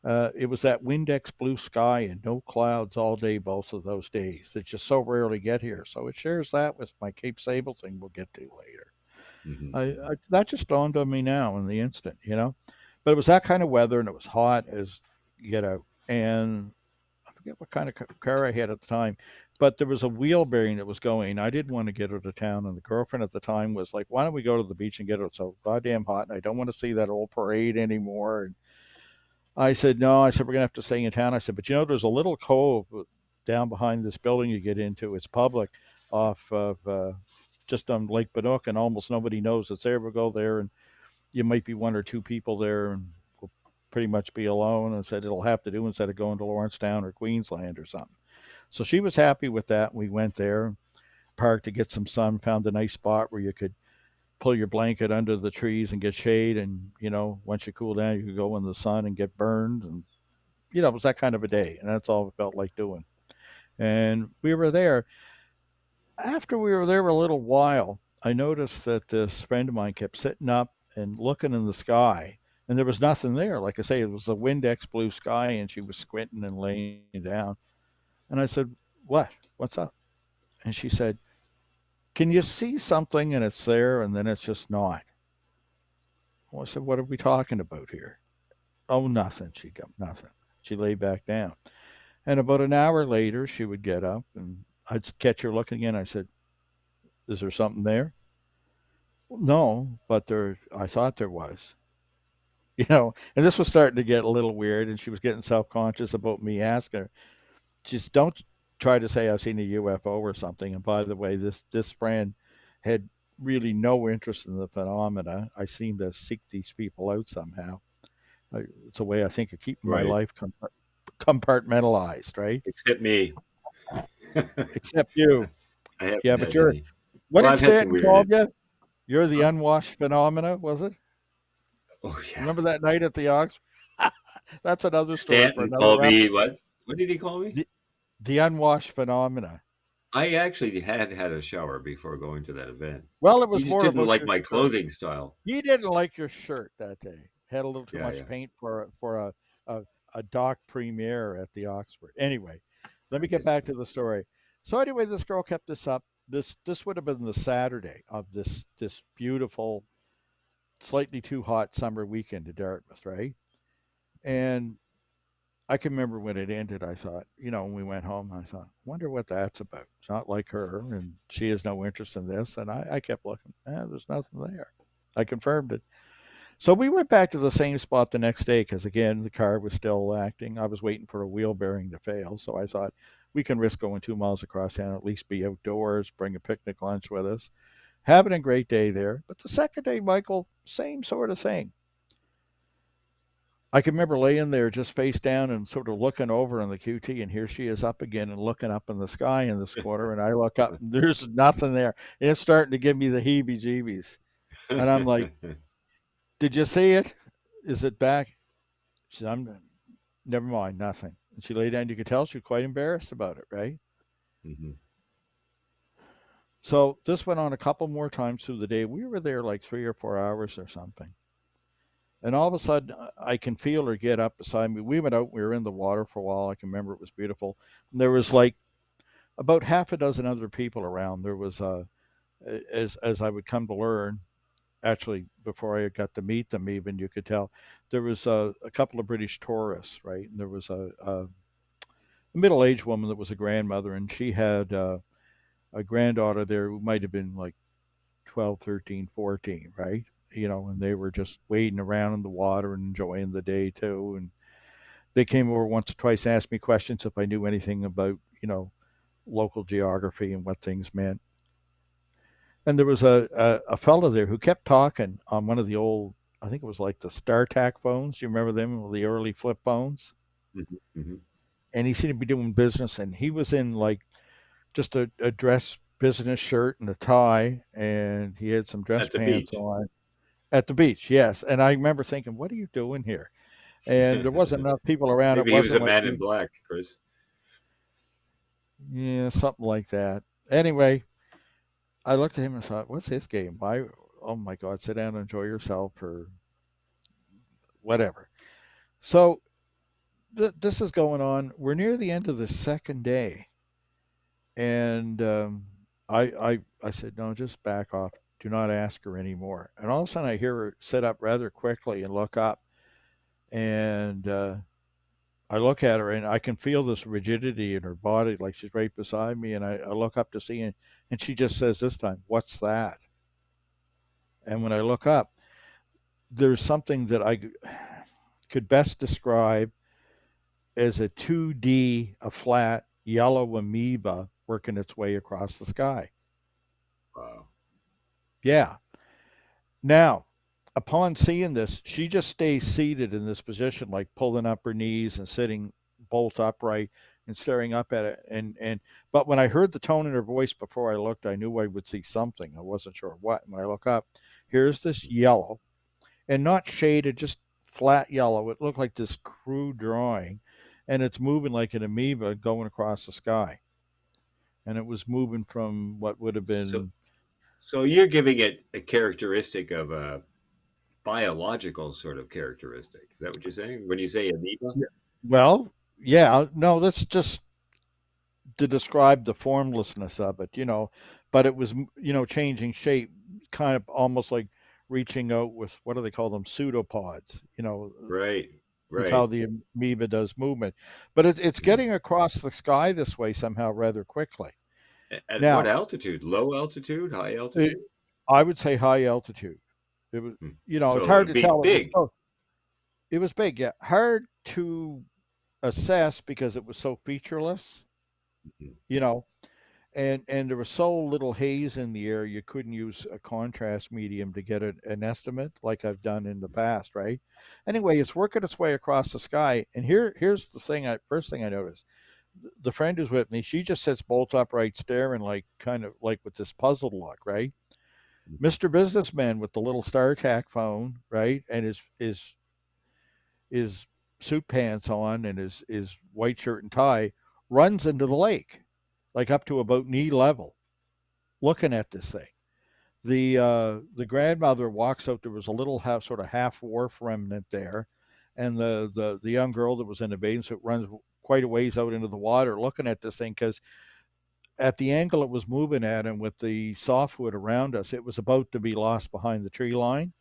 It was that Windex blue sky and no clouds all day, both of those days that just so rarely get here. So it shares that with my Cape Sable thing we'll get to later. Mhm. That just dawned on me now in the instant. But it was that kind of weather and it was hot as get out. And I forget what kind of car I had at the time, but there was a wheel bearing that was going. I didn't want to get her to town, and the girlfriend at the time was like, "Why don't we go to the beach and get it? It's so goddamn hot, and I don't want to see that old parade anymore." And I said, "No." I said, "We're gonna have to stay in town." I said, "But there's a little cove down behind this building you get into. It's public, off of just on Lake Banook, and almost nobody knows it's there. We'll go there, and you might be one or two people there, and we'll pretty much be alone." And said it'll have to do instead of going to Lawrencetown or Queensland or something. So she was happy with that. We went there, parked to get some sun, found a nice spot where you could pull your blanket under the trees and get shade. And, once you cool down, you could go in the sun and get burned. And, it was that kind of a day. And that's all it felt like doing. And we were there. After we were there a little while, I noticed that this friend of mine kept sitting up and looking in the sky. And there was nothing there. Like I say, it was a Windex blue sky, and she was squinting and laying down. And I said, "What? What's up?" And she said, Can you see something and it's there and then it's just not? Well, I said, what are we talking about here? Oh, nothing. She got nothing. She lay back down. And about an hour later, she would get up and I'd catch her looking again. I said, is there something there? "Well, no, but there, I thought there was." And this was starting to get a little weird, and she was getting self conscious about me asking her. Just don't try to say I've seen a UFO or something. And by the way, this friend had really no interest in the phenomena. I seem to seek these people out somehow. It's a way I think of keeping my Right. life compartmentalized, right? Except me. Except you. I haven't Yeah, but had you're any. what Well, did I've had some Stanton weird. call you? You're the Huh? unwashed phenomena, was it? Oh yeah. Remember that night at the Ox? That's another story for Stanton another called rep. me what? What did he call me? The unwashed phenomena. I actually had a shower before going to that event. Well, it He was just more didn't about like your my shirt. clothing style. He didn't like your shirt that day. Had a little too Yeah, much yeah. paint a, a dock premiere at the Oxford. Anyway, let I me get guess back so. to the story. So anyway, this girl kept this up. This would have been the Saturday of this beautiful, slightly too hot summer weekend to Dartmouth, right? And I can remember when it ended. I thought, when we went home, I thought, wonder what that's about. It's not like her, and she has no interest in this. And I kept looking. There's nothing there. I confirmed it. So we went back to the same spot the next day because, again, the car was still acting. I was waiting for a wheel bearing to fail. So I thought we can risk going 2 miles across town, at least be outdoors, bring a picnic lunch with us, having a great day there. But the second day, Michael, same sort of thing. I can remember laying there just face down and sort of looking over on the QT, and here she is up again and looking up in the sky in this quarter. And I look up, and there's nothing there. It's starting to give me the heebie jeebies. And I'm like, did you see it? Is it back? She said, never mind, nothing. And she lay down. You could tell she was quite embarrassed about it, right? Mhm. So this went on a couple more times through the day. We were there like 3 or 4 hours or something. And all of a sudden, I can feel her get up beside me. We went out. We were in the water for a while. I can remember it was beautiful. And there was like about half a dozen other people around. There was, as I would come to learn, actually before I got to meet them, even you could tell there was a couple of British tourists, right? And there was a middle-aged woman that was a grandmother, and she had a granddaughter there who might have been like 12, 13, 14, right? And they were just wading around in the water and enjoying the day too. And they came over once or twice, asked me questions if I knew anything about, local geography and what things meant. And there was a fellow there who kept talking on one of the old, I think it was like the StarTAC phones. You remember them, the early flip phones? Mhm, mhm. And he seemed to be doing business, and he was in like just a dress business shirt and a tie, and he had some dress At the pants beach. on at the beach. Yes, and I remember thinking, "What are you doing here?" And there wasn't enough people around. It Maybe he was wasn't a like man in we, black, Chris. yeah, something like that. Anyway, I looked at him and thought, "What's his game? Why? Oh my God, sit down and enjoy yourself, or whatever." So this is going on. We're near the end of the second day, and I said, no, just back off. Do not ask her anymore. And all of a sudden, I hear her sit up rather quickly and look up. And I look at her, and I can feel this rigidity in her body, like she's right beside me. And I look up to see, and she just says this time, "What's that?" And when I look up, there's something that I could best describe as a 2D, a flat yellow amoeba working its way across the sky. Wow. Yeah. Now, upon seeing this, she just stays seated in this position, like pulling up her knees and sitting bolt upright and staring up at it. And but when I heard the tone in her voice before I looked, I knew I would see something. I wasn't sure what. And when I look up, here's this yellow, and not shaded, just flat yellow. It looked like this crude drawing, and it's moving like an amoeba going across the sky. And it was moving from what would have So, been. so you're giving it a characteristic of a biological sort of characteristic. Is that what you're saying when you say amoeba? Yeah. Well, yeah, no, that's just to describe the formlessness of it. but it was, changing shape, kind of almost like reaching out with, what do they call them, pseudopods. Right. It's how Right. the amoeba does movement, but it's Mhm. getting across the sky this way somehow rather quickly. At what Now, altitude? Low altitude? High it, altitude? I would say high altitude. It was, Hmm. it's So hard it'd to be tell. big. It was big, yeah. Hard to assess because it was so featureless, Mhm. you know, and there was so little haze in the air, you couldn't use a contrast medium to get an estimate like I've done in the past, right? Anyway, it's working its way across the sky, and here's the thing. First thing I noticed, the friend who's with me, she just sits bolt upright, staring, like kind of like with this puzzled look, right? Mhm. Mister Businessman with the little StarTAC phone, right, and his suit pants on and his white shirt and tie, runs into the lake, like up to about knee level, looking at this thing. The grandmother walks out. There was a little sort of half wharf remnant there, and the young girl that was in the bathing suit runs quite a ways out into the water, looking at this thing, because at the angle it was moving at, and with the softwood around us, it was about to be lost behind the tree line.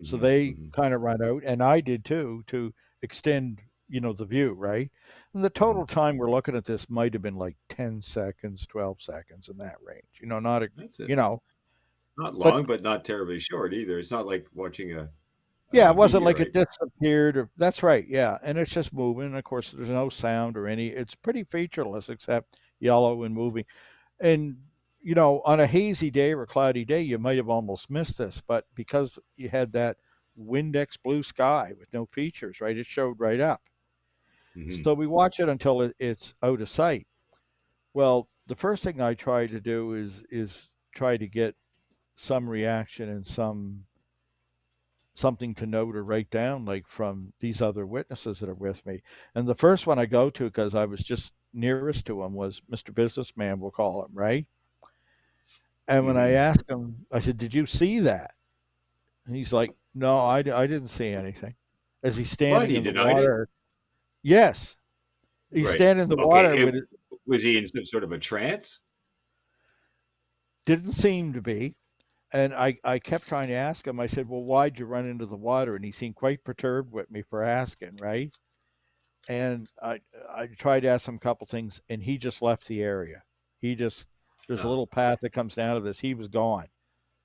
So Mhm. they Mhm. kind of ran out, and I did too, to extend, the view, right? And the Mhm. total time we're looking at this might have been like 10 seconds, 12 seconds in that range. Not a, That's it. you know, Not but long, but not terribly short either. It's not like watching yeah, a it wasn't like it meteorite. disappeared. That's right. Yeah, and it's just moving. And of course, there's no sound or any. It's pretty featureless except yellow and moving. And on a hazy day or a cloudy day, you might have almost missed this, but because you had that Windex blue sky with no features, right? It showed right up. Mhm. So we watch it until it's out of sight. Well, the first thing I try to do is try to get some reaction and something to note or write down, like from these other witnesses that are with me. And the first one I go to, because I was just nearest to him, was Mr. Businessman, we'll call him, right? And when I Mhm. asked him, I said, "Did you see that?" And he's like, "No, I didn't see anything." As he's What? standing He in the denied it? water. Yes, he's Right. standing in the Okay. water with it. Was he in some sort of a trance? Didn't seem to be. And I kept trying to ask him. I said, "Well, why'd you run into the water?" And he seemed quite perturbed with me for asking, right? And I tried to ask him a couple things, and he just left the area. He just There's a Oh. little path that comes down to this. He was gone,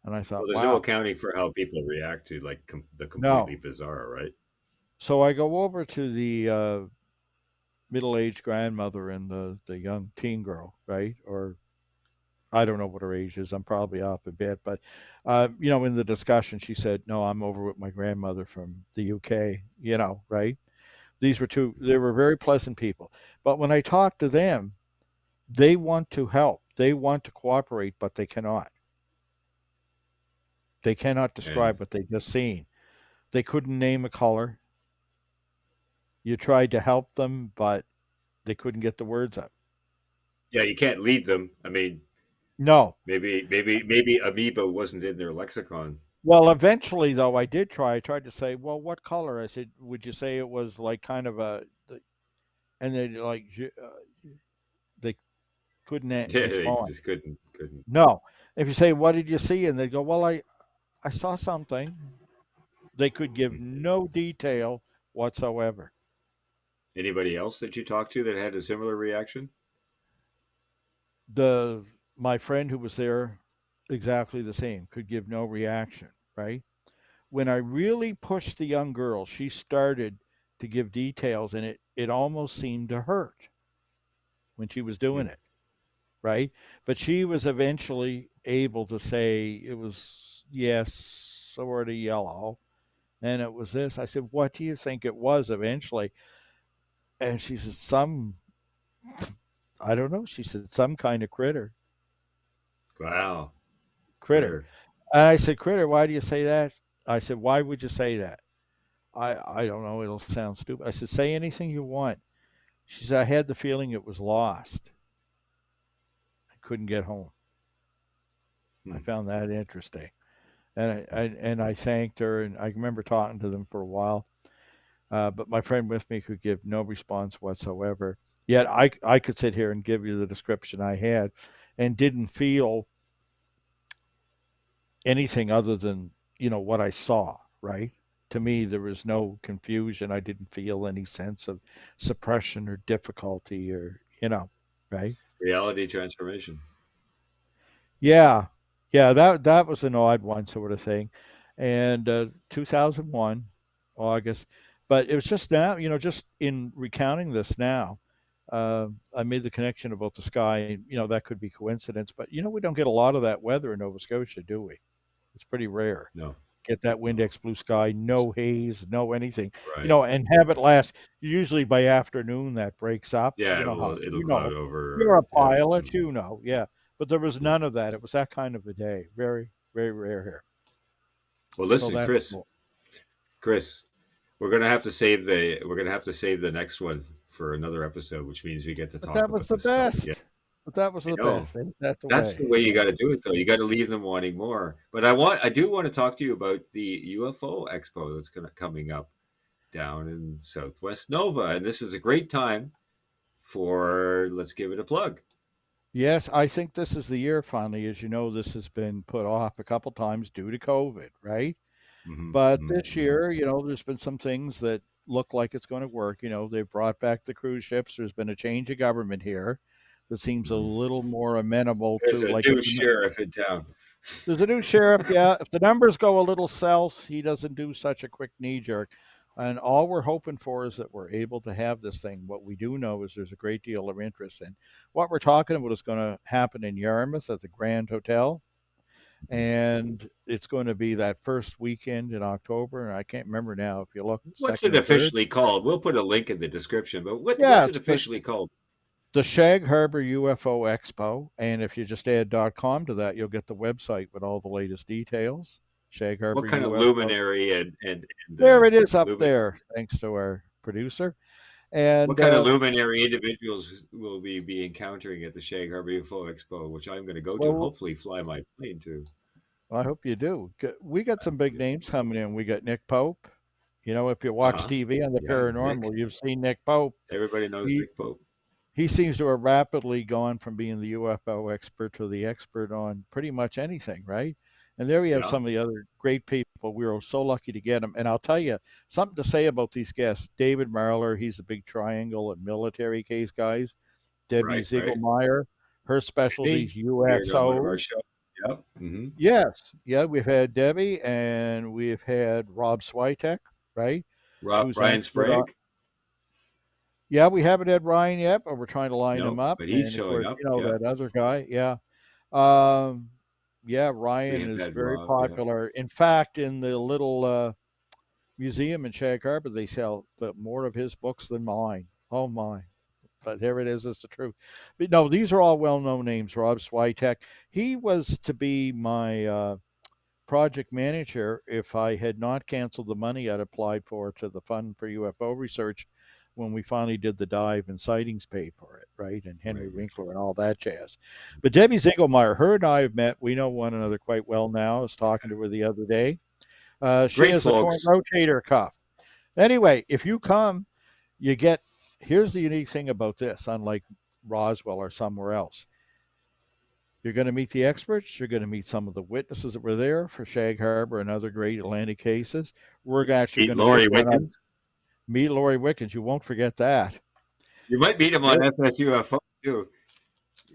and I Well, thought, there's no wow, accounting for how people react to like the completely no. bizarre, right? So I go over to the middle-aged grandmother and the young teen girl, right? Or I don't know what her age is. I'm probably off a bit, but in the discussion, she said, "No, I'm over with my grandmother from the UK." Right? They were very pleasant people. But when I talk to them, they want to help. They want to cooperate, but they cannot. They cannot And describe what they just seen. They couldn't name a color. You tried to help them, but they couldn't get the words up. yeah, you can't lead them. I mean, No. maybe amoeba wasn't in their lexicon. Well, eventually, though, I did try. I tried to say, "Well, what color?" I said, "Would you say it was like kind of a?" And they they couldn't Yeah, they respond. just couldn't. No. If you say, "What did you see?" and they go, "Well, I saw something," they could give Hmm. no detail whatsoever. Anybody else that you talked to that had a similar reaction? The My friend who was there, exactly the same, could give no reaction. Right. When I really pushed the young girl, she started to give details, and it almost seemed to hurt when she was doing Hmm. it, right? But she was eventually able to say it was, yes, sort of yellow, and it was this. I said, "What do you think it was eventually?" And she said, "Some, I don't know." She said, "Some kind of critter, Wow, critter." critter. And I said, "Critter, why do you say that?" I said, "Why would you say that?" I don't know. It'll sound stupid. I said, "Say anything you want." She said, "I had the feeling it was lost. I couldn't get home." I Hmm. found that interesting. And I thanked her, and I remember talking to them for a while. But my friend with me could give no response whatsoever. Yet I could sit here and give you the description I had, and didn't feel. anything other than, what I saw, right? To me, there was no confusion. I didn't feel any sense of suppression or difficulty or, right? Reality transformation. Yeah. Yeah, that was an odd one sort of thing. And 2001 August, but it was just now, just in recounting this now, I made the connection about the sky. That could be coincidence, but we don't get a lot of that weather in Nova Scotia, do we? It's pretty rare. No, Get that no. Windex blue sky, no haze, no anything, Right. and have it last. Usually by afternoon that breaks up. Yeah, You know how it'll cloud you're over. a Yeah. pilot, Mhm. yeah. But there was Yeah. none of that. It was that kind of a day. Very, very rare here. Well, So listen, that's cool. Chris, we're gonna have to save the next one for another episode, which means we get to But talk that was about the this stuff again. best. But that was I the know. best. Ain't that the That's the way? way you got to do it, though. You got to leave them wanting more. But I do want to talk to you about the UFO Expo that's coming up down in Southwest Nova, and this is a great time for let's give it a plug. Yes, I think this is the year finally. As you know, this has been put off a couple times due to COVID, right? Hmm. But Hmm. this Hmm. year, there's been some things that look like it's going to work. They've brought back the cruise ships. There's been a change of government here that seems a Hmm. little more amenable There's to, a like, if new sheriff in town. there's a new sheriff. Yeah, if the numbers go a little south, he doesn't do such a quick knee jerk. And all we're hoping for is that we're able to have this thing. What we do know is there's a great deal of interest in what we're talking about is going to happen in Yarmouth at the Grand Hotel, and it's going to be that first weekend in October. And I can't remember now if you look What's second it or third. officially called? We'll put a link in the description. But Yeah, what's it it's the officially called? the Shag Harbor UFO Expo, and if you just add .com to that, you'll get the website with all the latest details. Shag What Harbor kind of UFO. luminary and There it is up lumin there, thanks to our producer. what And kind of luminary individuals will we be encountering at the Shag Harbor UFO Expo, which I'm going to go to and well, hopefully fly my plane to? I hope you do. We got some big names coming in. We got Nick Pope. If you Uh watch huh. TV on the Yeah, Nick. paranormal, you've seen Nick Pope. Everybody knows He Nick Pope. he seems to have rapidly gone from being the UFO expert to the expert on pretty much anything, right? And there we have Yeah. some of the other great people. We were so lucky to get them. And I'll tell you something to say about these guests. David Marler, he's a big triangle and military case guys. Debbie Right. Right. Ziegelmeyer, her Me specialty's appeared on one of USO. our shows. Yep. Hmm. Yes, yeah, we've had Debbie and we've had Rob Switek, right? Who's Ryan expert on. Sprague. Yeah, we haven't had Ryan yet, but we're trying to line him No, up. but he's And of showing course, up. Yeah. that other guy. Yeah. Um, yeah, We Ryan have is had very Rob. Yeah. popular. In fact, in the little museum in Shag Harbor, they sell more of his books than mine. Oh my! But there it is. It's the truth. But no, these are all well-known names. Rob Switek. He was to be my project manager if I had not canceled the money I'd applied for to the Fund for UFO Research when we finally did the dive and sightings paid for it, right? And Henry Right. Right. Winkler and all that jazz. But Debbie Ziegelmeyer, her and I have met. We know one another quite well now. I was talking to her the other day. She Great has a torn folks. rotator cuff. Anyway, if you come, you get. Here's the unique thing about this, unlike Roswell or somewhere else. You're going to meet the experts. You're going to meet some of the witnesses that were there for Shag Harbor and other great Atlantic cases. We're actually Meet going to pick Lori one up. Wickens. Meet Lori Wickens. You won't forget that. You might meet him on There, FSUFO too.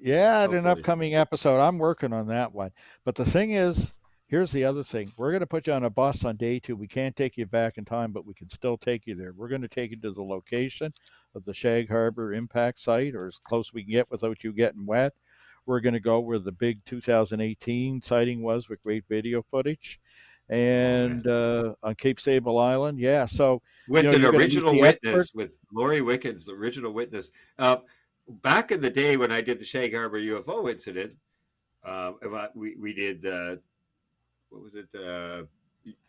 yeah, in an Hopefully. upcoming episode. I'm working on that one. But the thing is, here's the other thing. We're going to put you on a bus on day 2. We can't take you back in time, but we can still take you there. We're going to take you to the location of the Shag Harbor impact site, or as close as we can get without you getting wet. We're going to go where the big 2018 sighting was with great video footage. Oh man. And on Cape Sable Island, yeah. So, With an you're going to meet original the expert. witness, with Lori Wickens, the original witness. Back in the day when I did the Shag Harbor UFO incident, we did what was it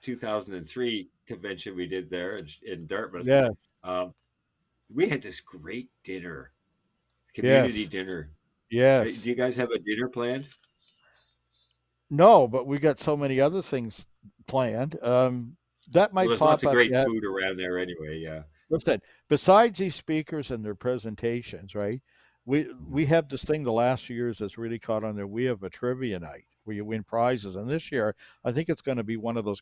2003 convention we did there in Dartmouth. Yeah, Um, we had this great dinner, community yes, dinner. Do yes. you guys have a dinner planned? No, but we got so many other things planned. That Well, might there's lots pop of up great yet. food around there anyway. Yeah. Listen, besides these speakers and their presentations, right? we have this thing the last few years that's really caught on there. We have a trivia night where you win prizes, and this year I think it's going to be one of those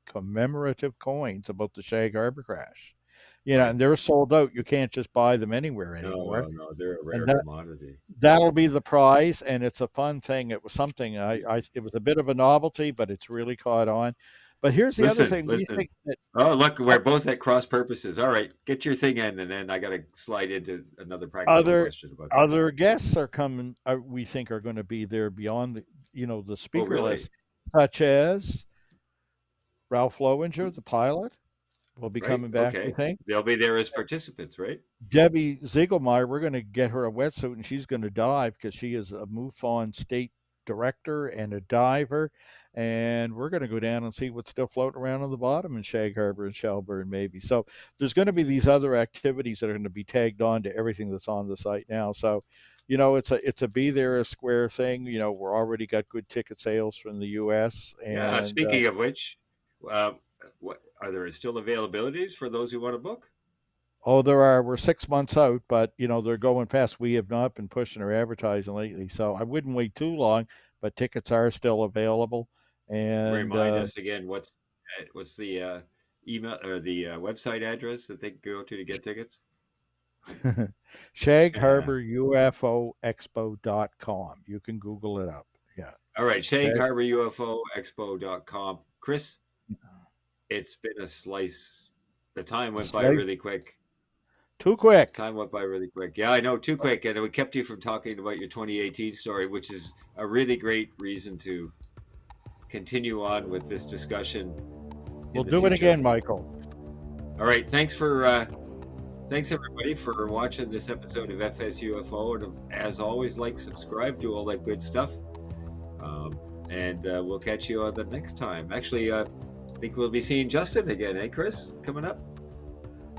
commemorative coins about the Shag Harbor crash. Right. And they're sold out. You can't just buy them anywhere No, anymore. no, no. They're a And rare commodity. that'll be the prize, and it's a fun thing. It was something I it was a bit of a novelty, but it's really caught on. But here's the other Listen, thing we listen. think that Oh, look, uh, we're both at cross purposes. All right, get your thing in, and then I got to slide into another practical other question about that. other guests are coming. We think are going to be there beyond the Oh, speaker really? list, such as Ralph Lowinger, the pilot, will be Right? coming back. We Okay. think. They'll be there as participants, right? Debbie Ziegelmeyer, we're going to get her a wetsuit and she's going to dive because she is a MUFON state director and a diver. And we're going to go down and see what's still floating around on the bottom in Shag Harbor and Shelburne, maybe. So there's going to be these other activities that are going to be tagged on to everything that's on the site now. So, it's a be there a square thing. We're already got good ticket sales from the U.S. Yeah. and Speaking of which, uh, what are there still availabilities for those who want to book? Oh, we're 6 months out, but they're going fast. We have not been pushing our advertising lately, so I wouldn't wait too long. But tickets are still available, and Remind us again. What's the email or the website address that they can go to get tickets? Shag All Harbor UFO Expo.com. You can Google it up. Yeah, right, Shag Shag. Harbor UFO Expo.com. Chris, it's been a slice. The time went by Slate really quick. too quick. Time went by really quick. Yeah, I know, too quick. And we kept you from talking about your 2018 story, which is a really great reason to continue on with this discussion We'll in the do it future. again, Michael. All right, thanks everybody for watching this episode of FSUFO, and as always, like, subscribe, do all that good stuff. Um, and we'll catch you on the next time. Actually, I think we'll be seeing Justin again, eh, Chris? Coming up.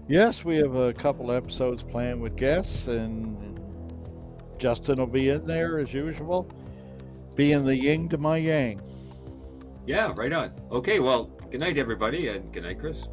Yes, we have a couple episodes planned with guests, and Justin will be in there as usual, being the yin to my yang. Yeah, right on. Okay, well, good night, everybody, and good night, Chris.